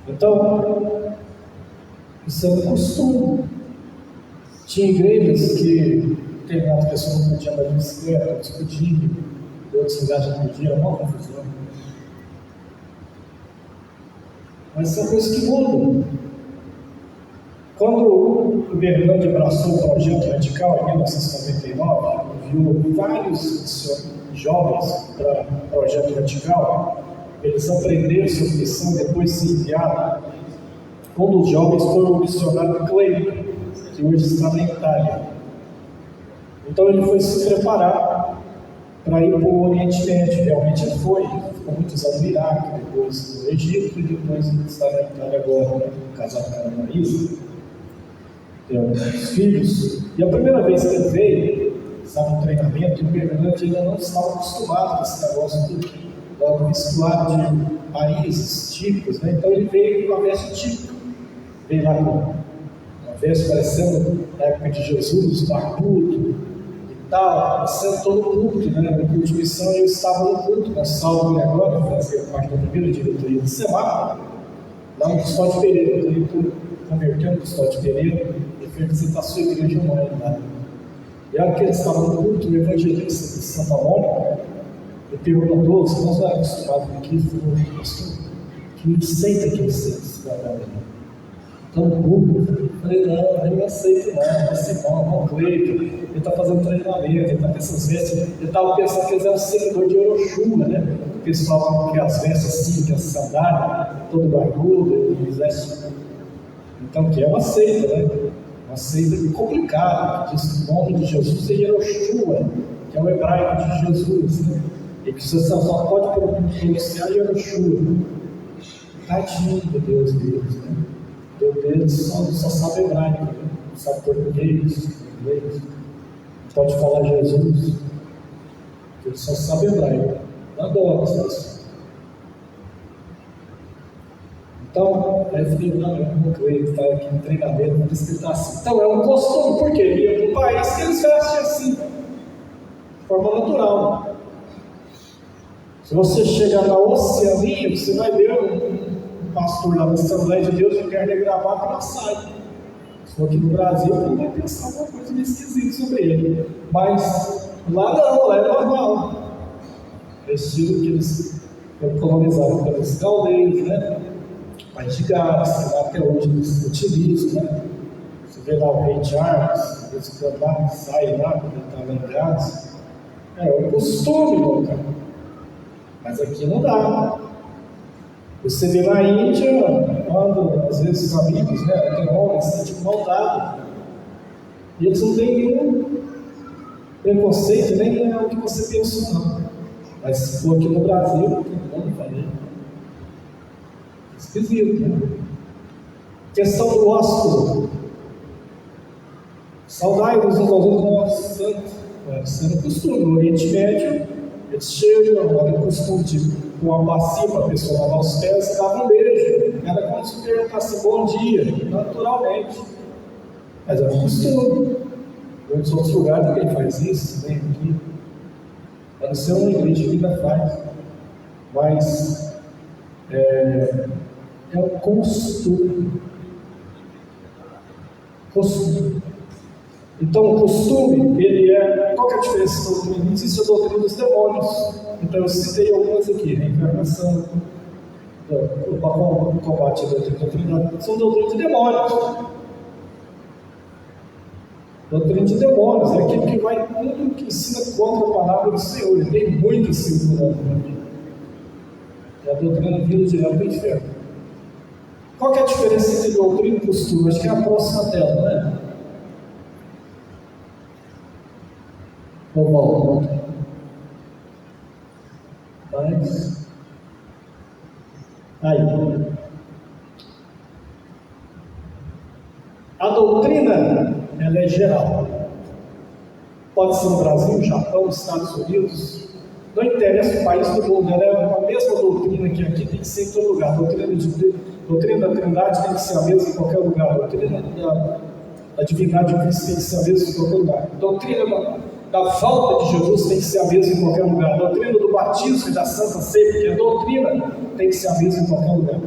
Então, isso é um costume. Tinha igrejas que determinadas pessoas não podiam andar de bicicleta, outros podiam, outros lugares não podiam, uma confusão. Mas são coisas que mudam. Quando o Bernardo abraçou o projeto radical em 1999, enviou vários jovens para o projeto radical. Eles aprenderam sobre missão, depois se enviaram. Um dos jovens foi o missionário Cleiton, que hoje está na Itália. Então ele foi se preparar para ir para o Oriente Médio. Realmente ele foi, ficou muitos anos no Iraque, depois no Egito e depois está na Itália agora, né? Casado com a Marisa, tem uns filhos. E a primeira vez que ele veio, estava no treinamento, e o Bernardo ainda não estava acostumado com esse negócio do vestibular países típicos, né? Então ele veio com a veste típica, veio lá com uma veste parecendo na época de Jesus, barbudo e tal, sentou no culto, né? No culto de missão eu estava no culto, nós salvo agora, fazia parte da primeira diretoria do SEMAR, lá no Custódio Pereira, eu estou convertendo o Custódio Pereira e foi visitar a sua igreja mãe lá. E a hora que ele estava no culto, o evangelista de Santa Mônica, ele perguntou, se nós não éramos acostumados aqui, ele falou, pastor, que seita que vocês trabalham? Então, no público, eu falei, não, eu não aceito não, esse irmão, Cleiton, ele está fazendo treinamento, ele está com essas vestes, ele estava pensando que eles eram seguidores de Orochuma, né? O pessoal que as vestes assim, que as sandálias, todo barbudo, eles vestem. Então, que é uma seita, né? Uma seita complicada, que diz que o nome de Jesus é Yehoshua, que é o hebraico de Jesus, né? E que você só pode pronunciar Yehoshua. Tadinho do Deus deles, né? Deus deles só sabe hebraico, né? Não sabe português, inglês, não pode falar Jesus, ele só sabe hebraico. Não adora isso. Então, aí eu falei, não, eu não creio que está aqui no treinamento, por isso que ele está assim. Então, é um costume, porque ele ia para um país que eles vestem assim, de forma natural. Se você chegar na Oceania, você vai ver um pastor lá da Assembleia de Deus que quer gravar para uma saia. Se for aqui no Brasil, ele vai pensar alguma coisa meio esquisita sobre ele. Mas lá não, lá é normal. É estilo que eles foram colonizados pelos caldeus, né? País de Gales, que lá até hoje eles utilizam, né? Você vê lá o rei Charles, eles lá, sai lá, quando ele está lá em Gales. É um costume, meu cara. Mas aqui não dá. Você vê na Índia, quando às vezes os amigos, né, tem homens, sentem mão dada. E eles não têm nenhum preconceito, nem é o que você pensou, não. Mas se for aqui no Brasil, todo mundo faria. Esquisito, né? Questão do ósculo. Saudai-vos uns aos outros, nosso santo. Isso era costume. No Oriente Médio, eles chegam, era costume de com uma bacia para a pessoa lavar os pés e dava um beijo. Era como se perguntasse bom dia, naturalmente. Mas era costume. Em muitos outros lugares ninguém faz isso, nem aqui. A não ser uma igreja que ainda faz. Mas é um costume. Costume. Então, o costume, ele é... Qual que é a diferença da doutrina? Não existe a doutrina dos demônios. Então, eu citei algumas aqui. Reencarnação, o combate da doutrina, são doutrinas de demônios. Doutrina de demônios é aquilo que vai tudo que ensina contra a palavra do Senhor. E tem muito assim na Bíblia. É a doutrina vindo direto do inferno. Qual que é a diferença entre doutrina e costume? Acho que é a próxima tela, né? Ou volta. Mas... Aí. A doutrina, ela é geral. Pode ser no Brasil, Japão, Estados Unidos. Não interessa o país do mundo. Ela é a mesma doutrina que aqui tem que ser em todo lugar. A doutrina da Trindade tem que ser a mesma em qualquer lugar. A doutrina da divindade de Cristo tem que ser a mesma em qualquer lugar. A doutrina da falta de Jesus tem que ser a mesma em qualquer lugar. A doutrina do batismo e da Santa Ceia, que é a doutrina, tem que ser a mesma em qualquer lugar.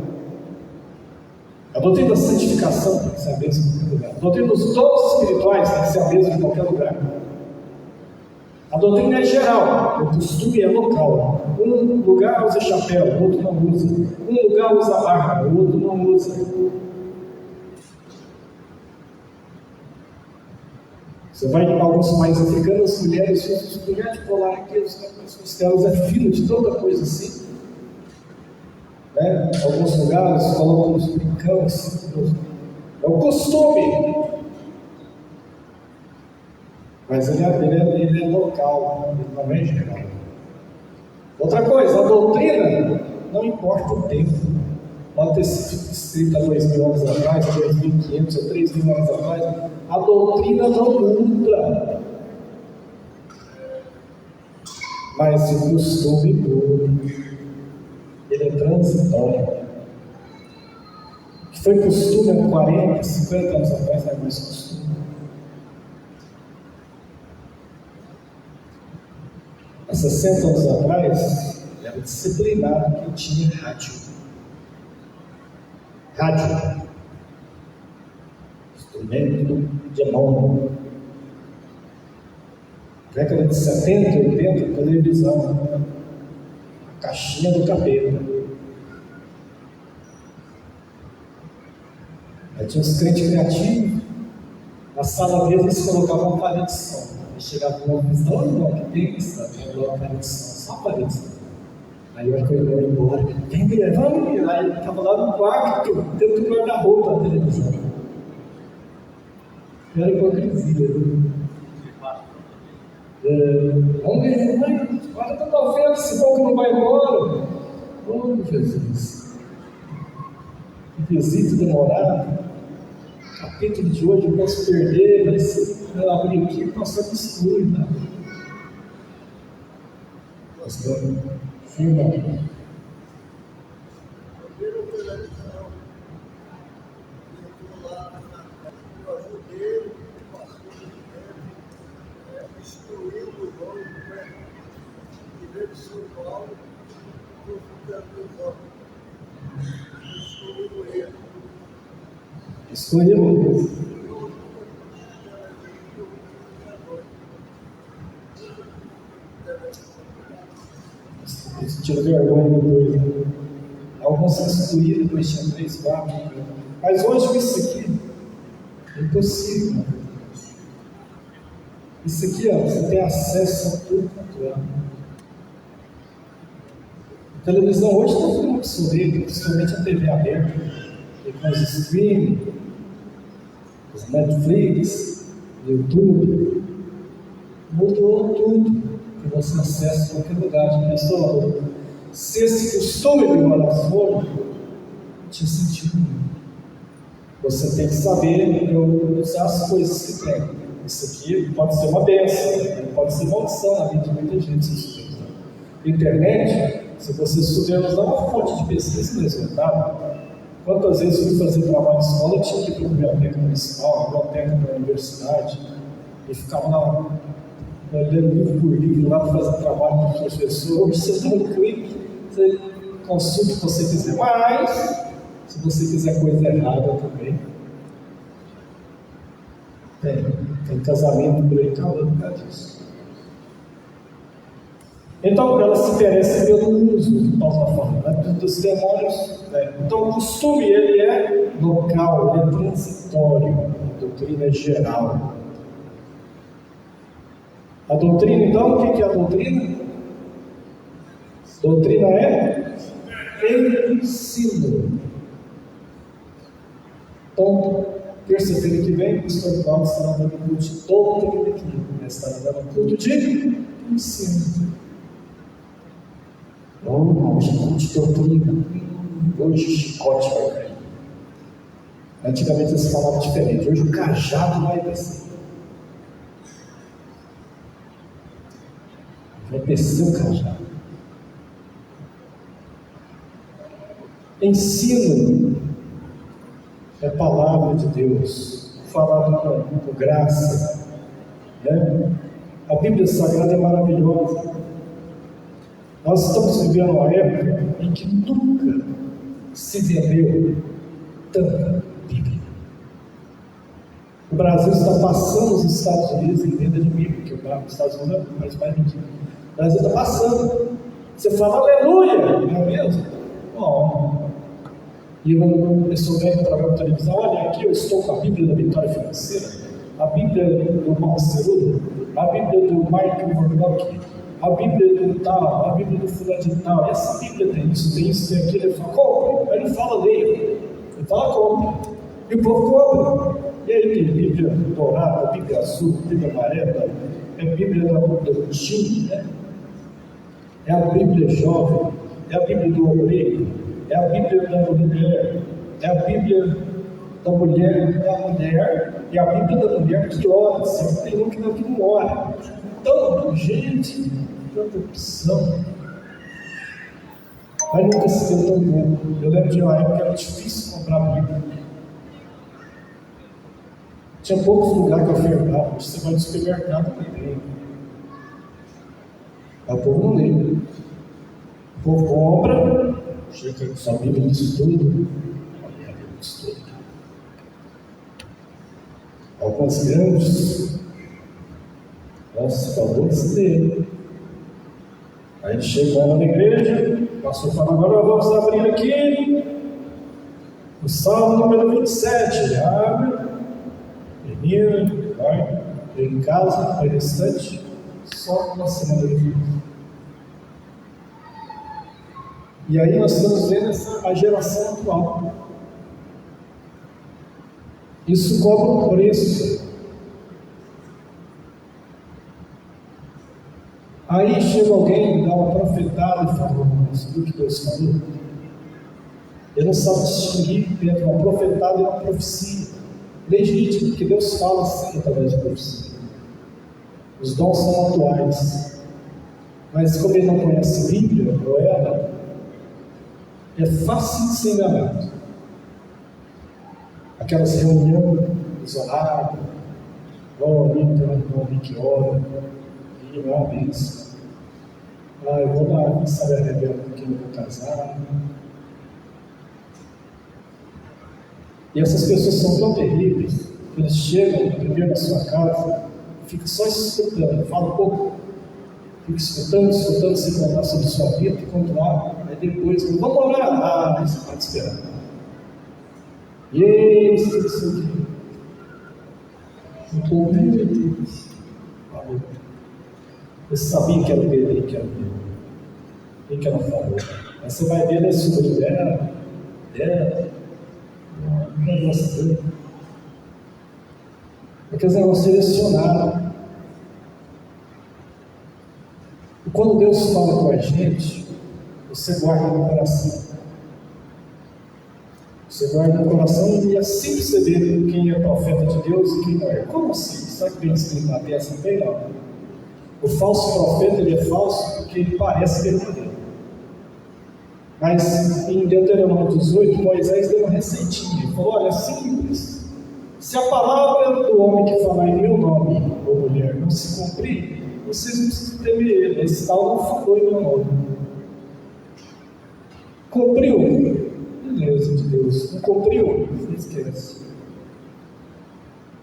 A doutrina da santificação tem que ser a mesma em qualquer lugar. A doutrina dos dons espirituais tem que ser a mesma em qualquer lugar. A doutrina é geral, o costume é local. Um lugar usa chapéu, o outro não usa. Um lugar usa barba, o outro não usa. Você vai em alguns países africanos, as mulheres usam colher de colar aqui, os caras é fino de toda coisa assim. Né? Em alguns lugares colocam uns brincão assim. É o costume. Mas ele é local, ele não é geral. Outra coisa, a doutrina não importa o tempo. Pode ter sido escrita há 2.000 anos atrás, 2.500 ou 3.000 anos atrás. A doutrina não muda. Mas o costume muda. ele é transitório. O que foi costume há 40, 50 anos atrás não é mais costume. Há 60 anos atrás, era disciplinado que tinha rádio. Rádio. Instrumento de mão. Década de 70, 80, televisão. Caixinha do capeta. Aí tinha uns crentes criativos. Na sala deles eles colocavam uma parede de som. Aí chegava um homem e disse: olha, não, que tem isso, tem uma parede de som, só uma parede de som. Aí eu ia embora, vem mulher, vamos mulher. Aí ele estava lá no quarto, dentro do guarda-roupa da televisão. Era hipocrisia. Vamos ver, mãe, olha tanta oferta, esse povo não vai embora. Oh, Jesus. Que visita demorada. Capítulo de hoje eu posso perder, mas ela abrir aqui e passar por escuro, né? Pastor, sim, irmão. Eu vi na televisão, eu estou lá, eu ajudei o pastor destruindo o nome do prédio, que veio de São Paulo, eu fui destruindo ele. Escolheu Deus. Isso tira vergonha depois. Alguns se excluíram, depois tinha 3, 4. Mas hoje com isso aqui é impossível. Isso aqui, ó, você tem acesso a tudo quanto é. A televisão hoje está ficando obsoleta, principalmente a TV aberta, e com os streaming, os Netflix, YouTube, mudou tudo que você acessa em qualquer lugar de pessoa. Se esse costume de morar fora, não tinha sentido nenhum. Você tem que saber usar as coisas que tem. Isso aqui pode ser uma bênção, pode ser maldição na vida de muita gente. Se estudar. Internet, se você souber usar uma fonte de pesquisa mesmo, tá? Quantas vezes eu fui fazer trabalho de escola, eu tinha que ir para a biblioteca municipal, biblioteca da universidade, e ficava lá olhando livro por livro lá para fazer trabalho com o professor. Hoje você dá um clique, você consulta o que você quiser, mas se você quiser coisa errada também, tem casamento por aí calando por causa disso. Então, ela se interessa pelo uso que Paulo está falando, dos demônios. Então, o costume ele é local, ele é transitório, a doutrina é geral. A doutrina, então, o que é a doutrina? Doutrina é ensino. Então, terça-feira que vem, o pastor Paulo estará dando culto de doutrina aqui, estará dando culto de ensino. Hoje culto de doutrina, hoje o chicote vai cair. Antigamente eles falavam diferente, hoje o cajado vai descer. Vai descer o cajado. Ensino é palavra de Deus, falado com graça. Né? A Bíblia Sagrada é maravilhosa. Nós estamos vivendo uma época em que nunca se vendeu tanta Bíblia. O Brasil está passando os Estados Unidos em venda de Bíblia, que os Estados Unidos é o país mais vendido. O Brasil está passando. Você fala aleluia, não é mesmo? Bom. E uma pessoa vem para a televisão: olha, aqui eu estou com a Bíblia da Vitória Financeira, a Bíblia do Paulo Cerudo, a Bíblia do Mike Murdoch, a Bíblia do tal, a Bíblia do fulano de tal. Essa Bíblia tem isso, tem aquilo. Ele fala: compre. Aí ele fala: leia. Ele fala: compre. E o povo compra. E aí tem Bíblia dourada, Bíblia azul, Bíblia amarela, é a Bíblia do Chile, né? É a Bíblia jovem, é a Bíblia do obreiro, é a Bíblia da mulher, é a Bíblia da mulher, e a Bíblia da mulher que ora. Sempre tem um que não ora. Então, gente, tanta opção. Mas nunca se deu tão bom. Eu lembro de uma época que era difícil comprar Bíblia. Tinha poucos lugares que ofertavam. Você vai no supermercado também. Mas o povo não lê. O povo compra, chega com sua Bíblia de estudo. A Bíblia de estudo. Algumas grandes. Nossa, acabou de se ler. Aí chegou na igreja, o pastor falou, agora vamos abrir aqui o Salmo número 27. Ele abre, menino, vai, em casa, o restante, só uma semana de vida. E aí nós estamos vendo a geração atual. Isso cobra um preço. Aí chega alguém, dá uma profetada e fala, você viu o que Deus falou? Ele não sabe distinguir entre uma profetada e uma profecia. Legítimo, porque Deus fala assim através de profecia. Os dons são atuais. Mas como ele não conhece a Bíblia, ou ela, é fácil de ser enganado. Aquelas reuniões isoladas, ali que ora, e não é uma bênção. Eu vou dar, sabe, a rebelde porque eu vou casar. E essas pessoas são tão terríveis, que eles chegam primeiro na sua casa, ficam só escutando, fala um pouco, fica escutando, se contar sobre sua vida, e quando lá, aí depois, vamos orar, você pode esperar. E eis que isso aqui. Um pouco de Deus. Falou. Eu sabia que era dele, que era dele. Quem que ela falou? Aí você vai ver a escolha dela, um negócio dele. Porque os negócios selecionaram. E quando Deus fala com a gente, você guarda no coração. Você guarda no coração e assim você vê quem é profeta de Deus e quem não é. Como assim? Será que vem escrito na peça? Bem não. O falso profeta, ele é falso porque ele parece verdadeiro. Mas em Deuteronômio 18, Moisés deu uma receitinha. Ele falou, olha, é simples. Se a palavra do homem que falar em meu nome, ou mulher, não se cumprir, vocês não precisam temer ele. Esse tal não falou em meu nome. Cumpriu? Beleza de Deus. Não cumpriu? Não esquece.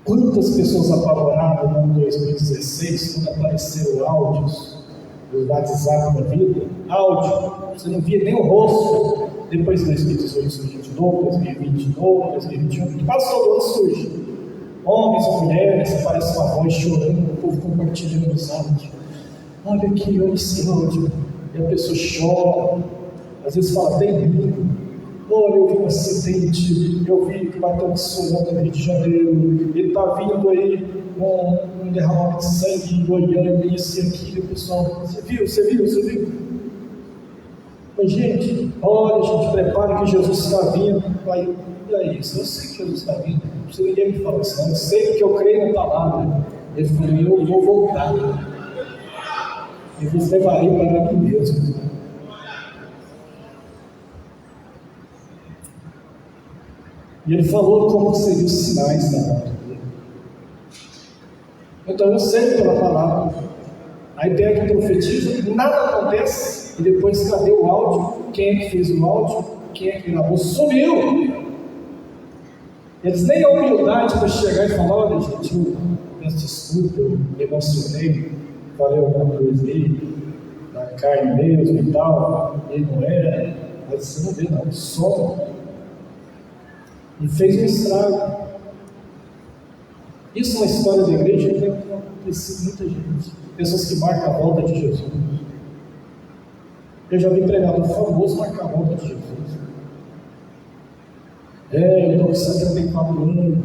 Quantas pessoas apavoradas no ano 2016, quando apareceram áudios do WhatsApp da vida? Áudio, você não via nem o rosto. Depois de 2018 surgiu de novo, 2020 de novo, 2021, quase todo ano surge. Homens ou mulheres, aparece uma voz chorando, o povo compartilhando os áudios. Olha aqui, olha esse áudio. E a pessoa chora, às vezes fala, tem medo. Olha, eu vi um acidente, eu vi que vai ter um tsunami no Rio de Janeiro, ele está vindo aí com um derramamento de sangue em Goiânia, isso e aquilo, pessoal. Você viu? Mas, gente, olha, gente, prepara que Jesus está vindo. Aí, e aí, eu sei que Jesus está vindo, não precisa ninguém me falar isso, não. Eu sei que eu creio na palavra. Ele falou, eu vou voltar. E vos levarei para mim mesmo. E ele falou como seriam os sinais da volta dele. Então eu sei pela palavra. A ideia que profetiza, nada acontece. E depois, cadê o áudio? Quem é que fez o áudio? Quem é que gravou? Sumiu! Eles nem a humildade para chegar e falar, olha gente, eu peço desculpa, eu me emocionei, falei alguma coisa aí, da carne mesmo e tal, ele não era, mas você não vê não, só. E fez um estrago. Isso na história da igreja tem acontecido muita gente. Pessoas que marcam a volta de Jesus. Eu já vi pregador famoso marcar a volta de Jesus. Eu estou com 74 anos.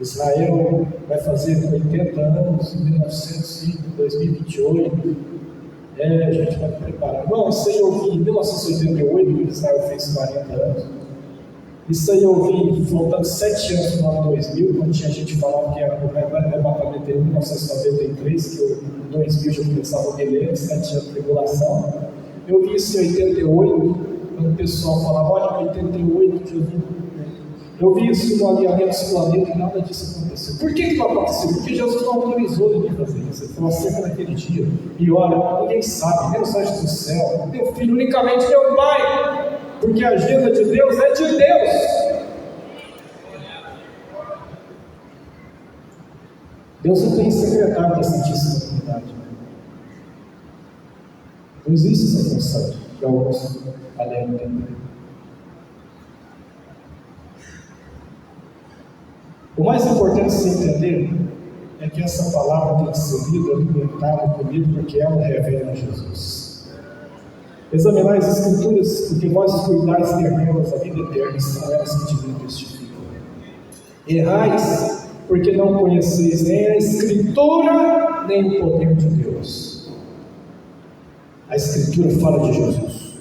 Israel vai fazer 80 anos em 2028. A gente vai preparar. Não, isso aí eu vi em 1988, quando Israel fez 40 anos. Isso aí eu vi faltando 7 anos no ano 2000, quando tinha gente falando que o arrebatamento em 1993, que em 2000 já começava o beleza, 7 anos de tribulação. Eu vi isso em 88, quando o pessoal falava, olha, em 88 Jesus. Eu vi isso no alinhamento dos planetas e nada disso aconteceu. Por que não aconteceu? Porque Jesus não autorizou ele fazer isso. Ele falou acerca daquele dia. E olha, ninguém sabe, nem os anjos do céu, nem o Filho, unicamente meu Pai. Porque a agenda de Deus é de Deus. Deus não tem secretário da Santíssima Trindade. Não existe essa função que alguns alegam também. O mais importante de se entender é que essa palavra tem que ser lida, alimentada comigo, porque ela revela Jesus. Examinar as Escrituras, porque vós cuidais ter nelas a vida eterna, são elas que te testificam. Errais, porque não conheceis nem a Escritura, nem o poder de Deus. A Escritura fala de Jesus.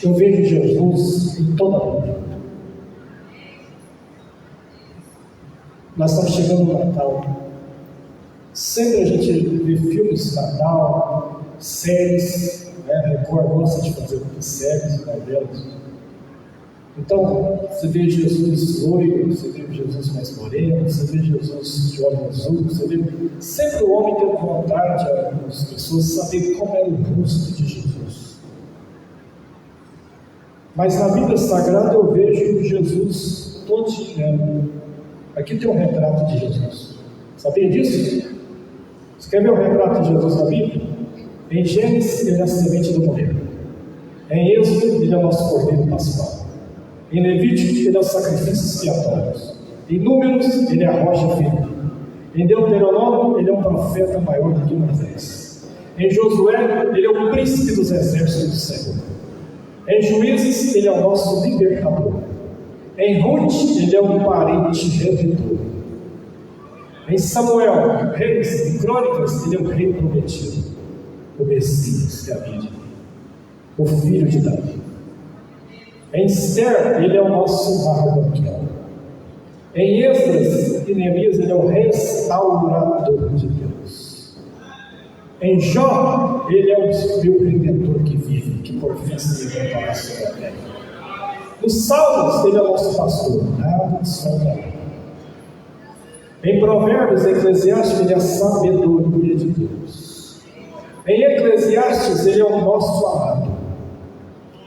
Eu vejo Jesus em toda a Bíblia. Nós estamos chegando no Natal. Sempre a gente vê filmes de Natal, séries, né? A Record gosta de fazer muitas séries e novelas. Então, você vê Jesus loiro, você vê Jesus mais moreno, você vê Jesus de olho azul, você vê sempre o homem tendo vontade, as pessoas saberem como era o rosto de Jesus. Mas na Bíblia Sagrada eu vejo Jesus todinho. Aqui tem um retrato de Jesus. Sabia disso? Você quer ver o retrato de Jesus na Bíblia? Em Gênesis, ele é a semente do morrer. Em Êxodo, ele é o nosso cordeiro pascual. Em Levítico, ele é o sacrifício expiatório. Em Números, ele é a rocha firme. Em Deuteronômio, ele é um profeta maior do que Moisés. Em Josué, ele é o príncipe dos exércitos do Senhor. Em Juízes, ele é o nosso libertador. Em Ruth, ele é um parente redentor. Em Samuel, Reis e Crônicas, ele é o rei prometido, o Messias, que é a vida, o filho de Davi. Em Esther, ele é o nosso Mardoqueu. Em Esdras e Neemias, ele é o restaurador de Deus. Em Jó, ele é o meu redentor que vive, que por fim se levantará sobre a terra. Nos Salmos, ele é o nosso pastor, nada de sombra. Em Provérbios, Eclesiastes, ele é a sabedoria de Deus. Em Eclesiastes, ele é o nosso amado.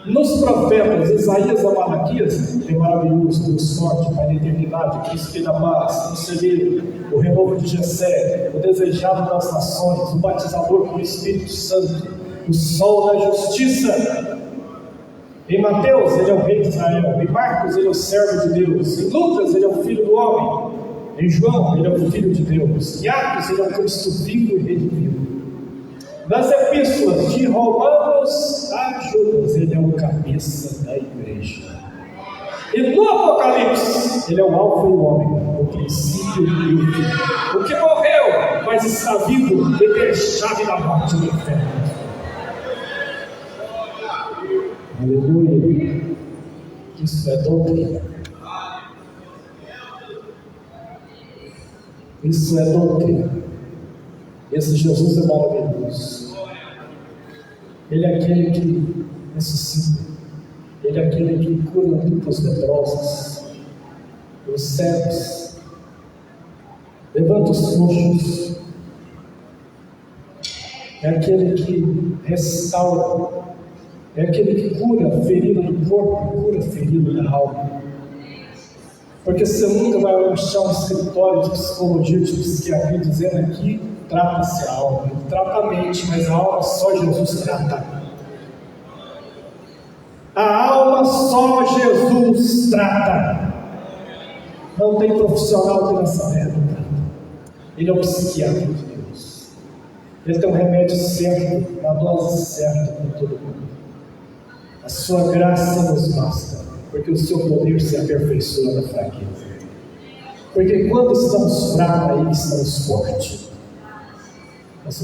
Nos profetas, Isaías a Malaquias, ele é maravilhoso, Deus forte, Pai da eternidade, príncipe da paz, conselheiro, o renovo de Jessé, o desejado das nações, o batizador com o Espírito Santo, o sol da justiça. Em Mateus, ele é o rei de Israel. Em Marcos, ele é o servo de Deus. Em Lucas, ele é o filho do homem. Em João, ele é o filho de Deus. Em Atos, ele é o Cristo vivo e redimido. Nas epístolas de Romanos a Judas, ele é o cabeça da igreja. E no Apocalipse, ele é o alfa e o ômega, o princípio e o fim. O que morreu, mas está vivo, e tem a chave da morte do inferno. Aleluia. Isso é doutrina. Isso é doutrina. Esse Jesus é maravilhoso. Ele é aquele que ressuscita. Ele é aquele que cura os leprosos, os cegos, levanta os coxos. É aquele que restaura. É aquele que cura a ferida do corpo, cura a ferida da alma. Porque você nunca vai achar um escritório de psicologia, de psiquiatria, dizendo aqui, trata-se a alma. Ele trata a mente, mas a alma só Jesus trata. A alma só Jesus trata. Não tem profissional que nessa terra não trata. Ele é o psiquiatra de Deus. Ele tem um remédio certo, na dose certa para todo mundo. A sua graça nos basta, porque o seu poder se aperfeiçoa na fraqueza. Porque quando estamos fracos, aí estamos fortes. Nós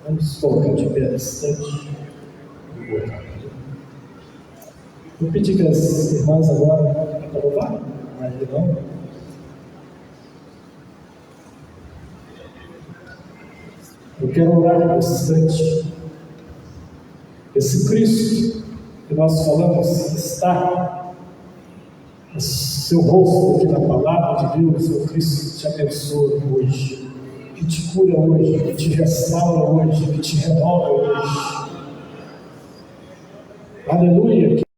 vamos colocar de pé distante e voltar. Vou pedir que as irmãs agora para louvar, mas não. Eu quero orar bastante. Esse Cristo que nós falamos está no seu rosto aqui na palavra de Deus, o Cristo que te abençoa hoje, que te cura hoje, que te restaura hoje, que te renova hoje. Aleluia.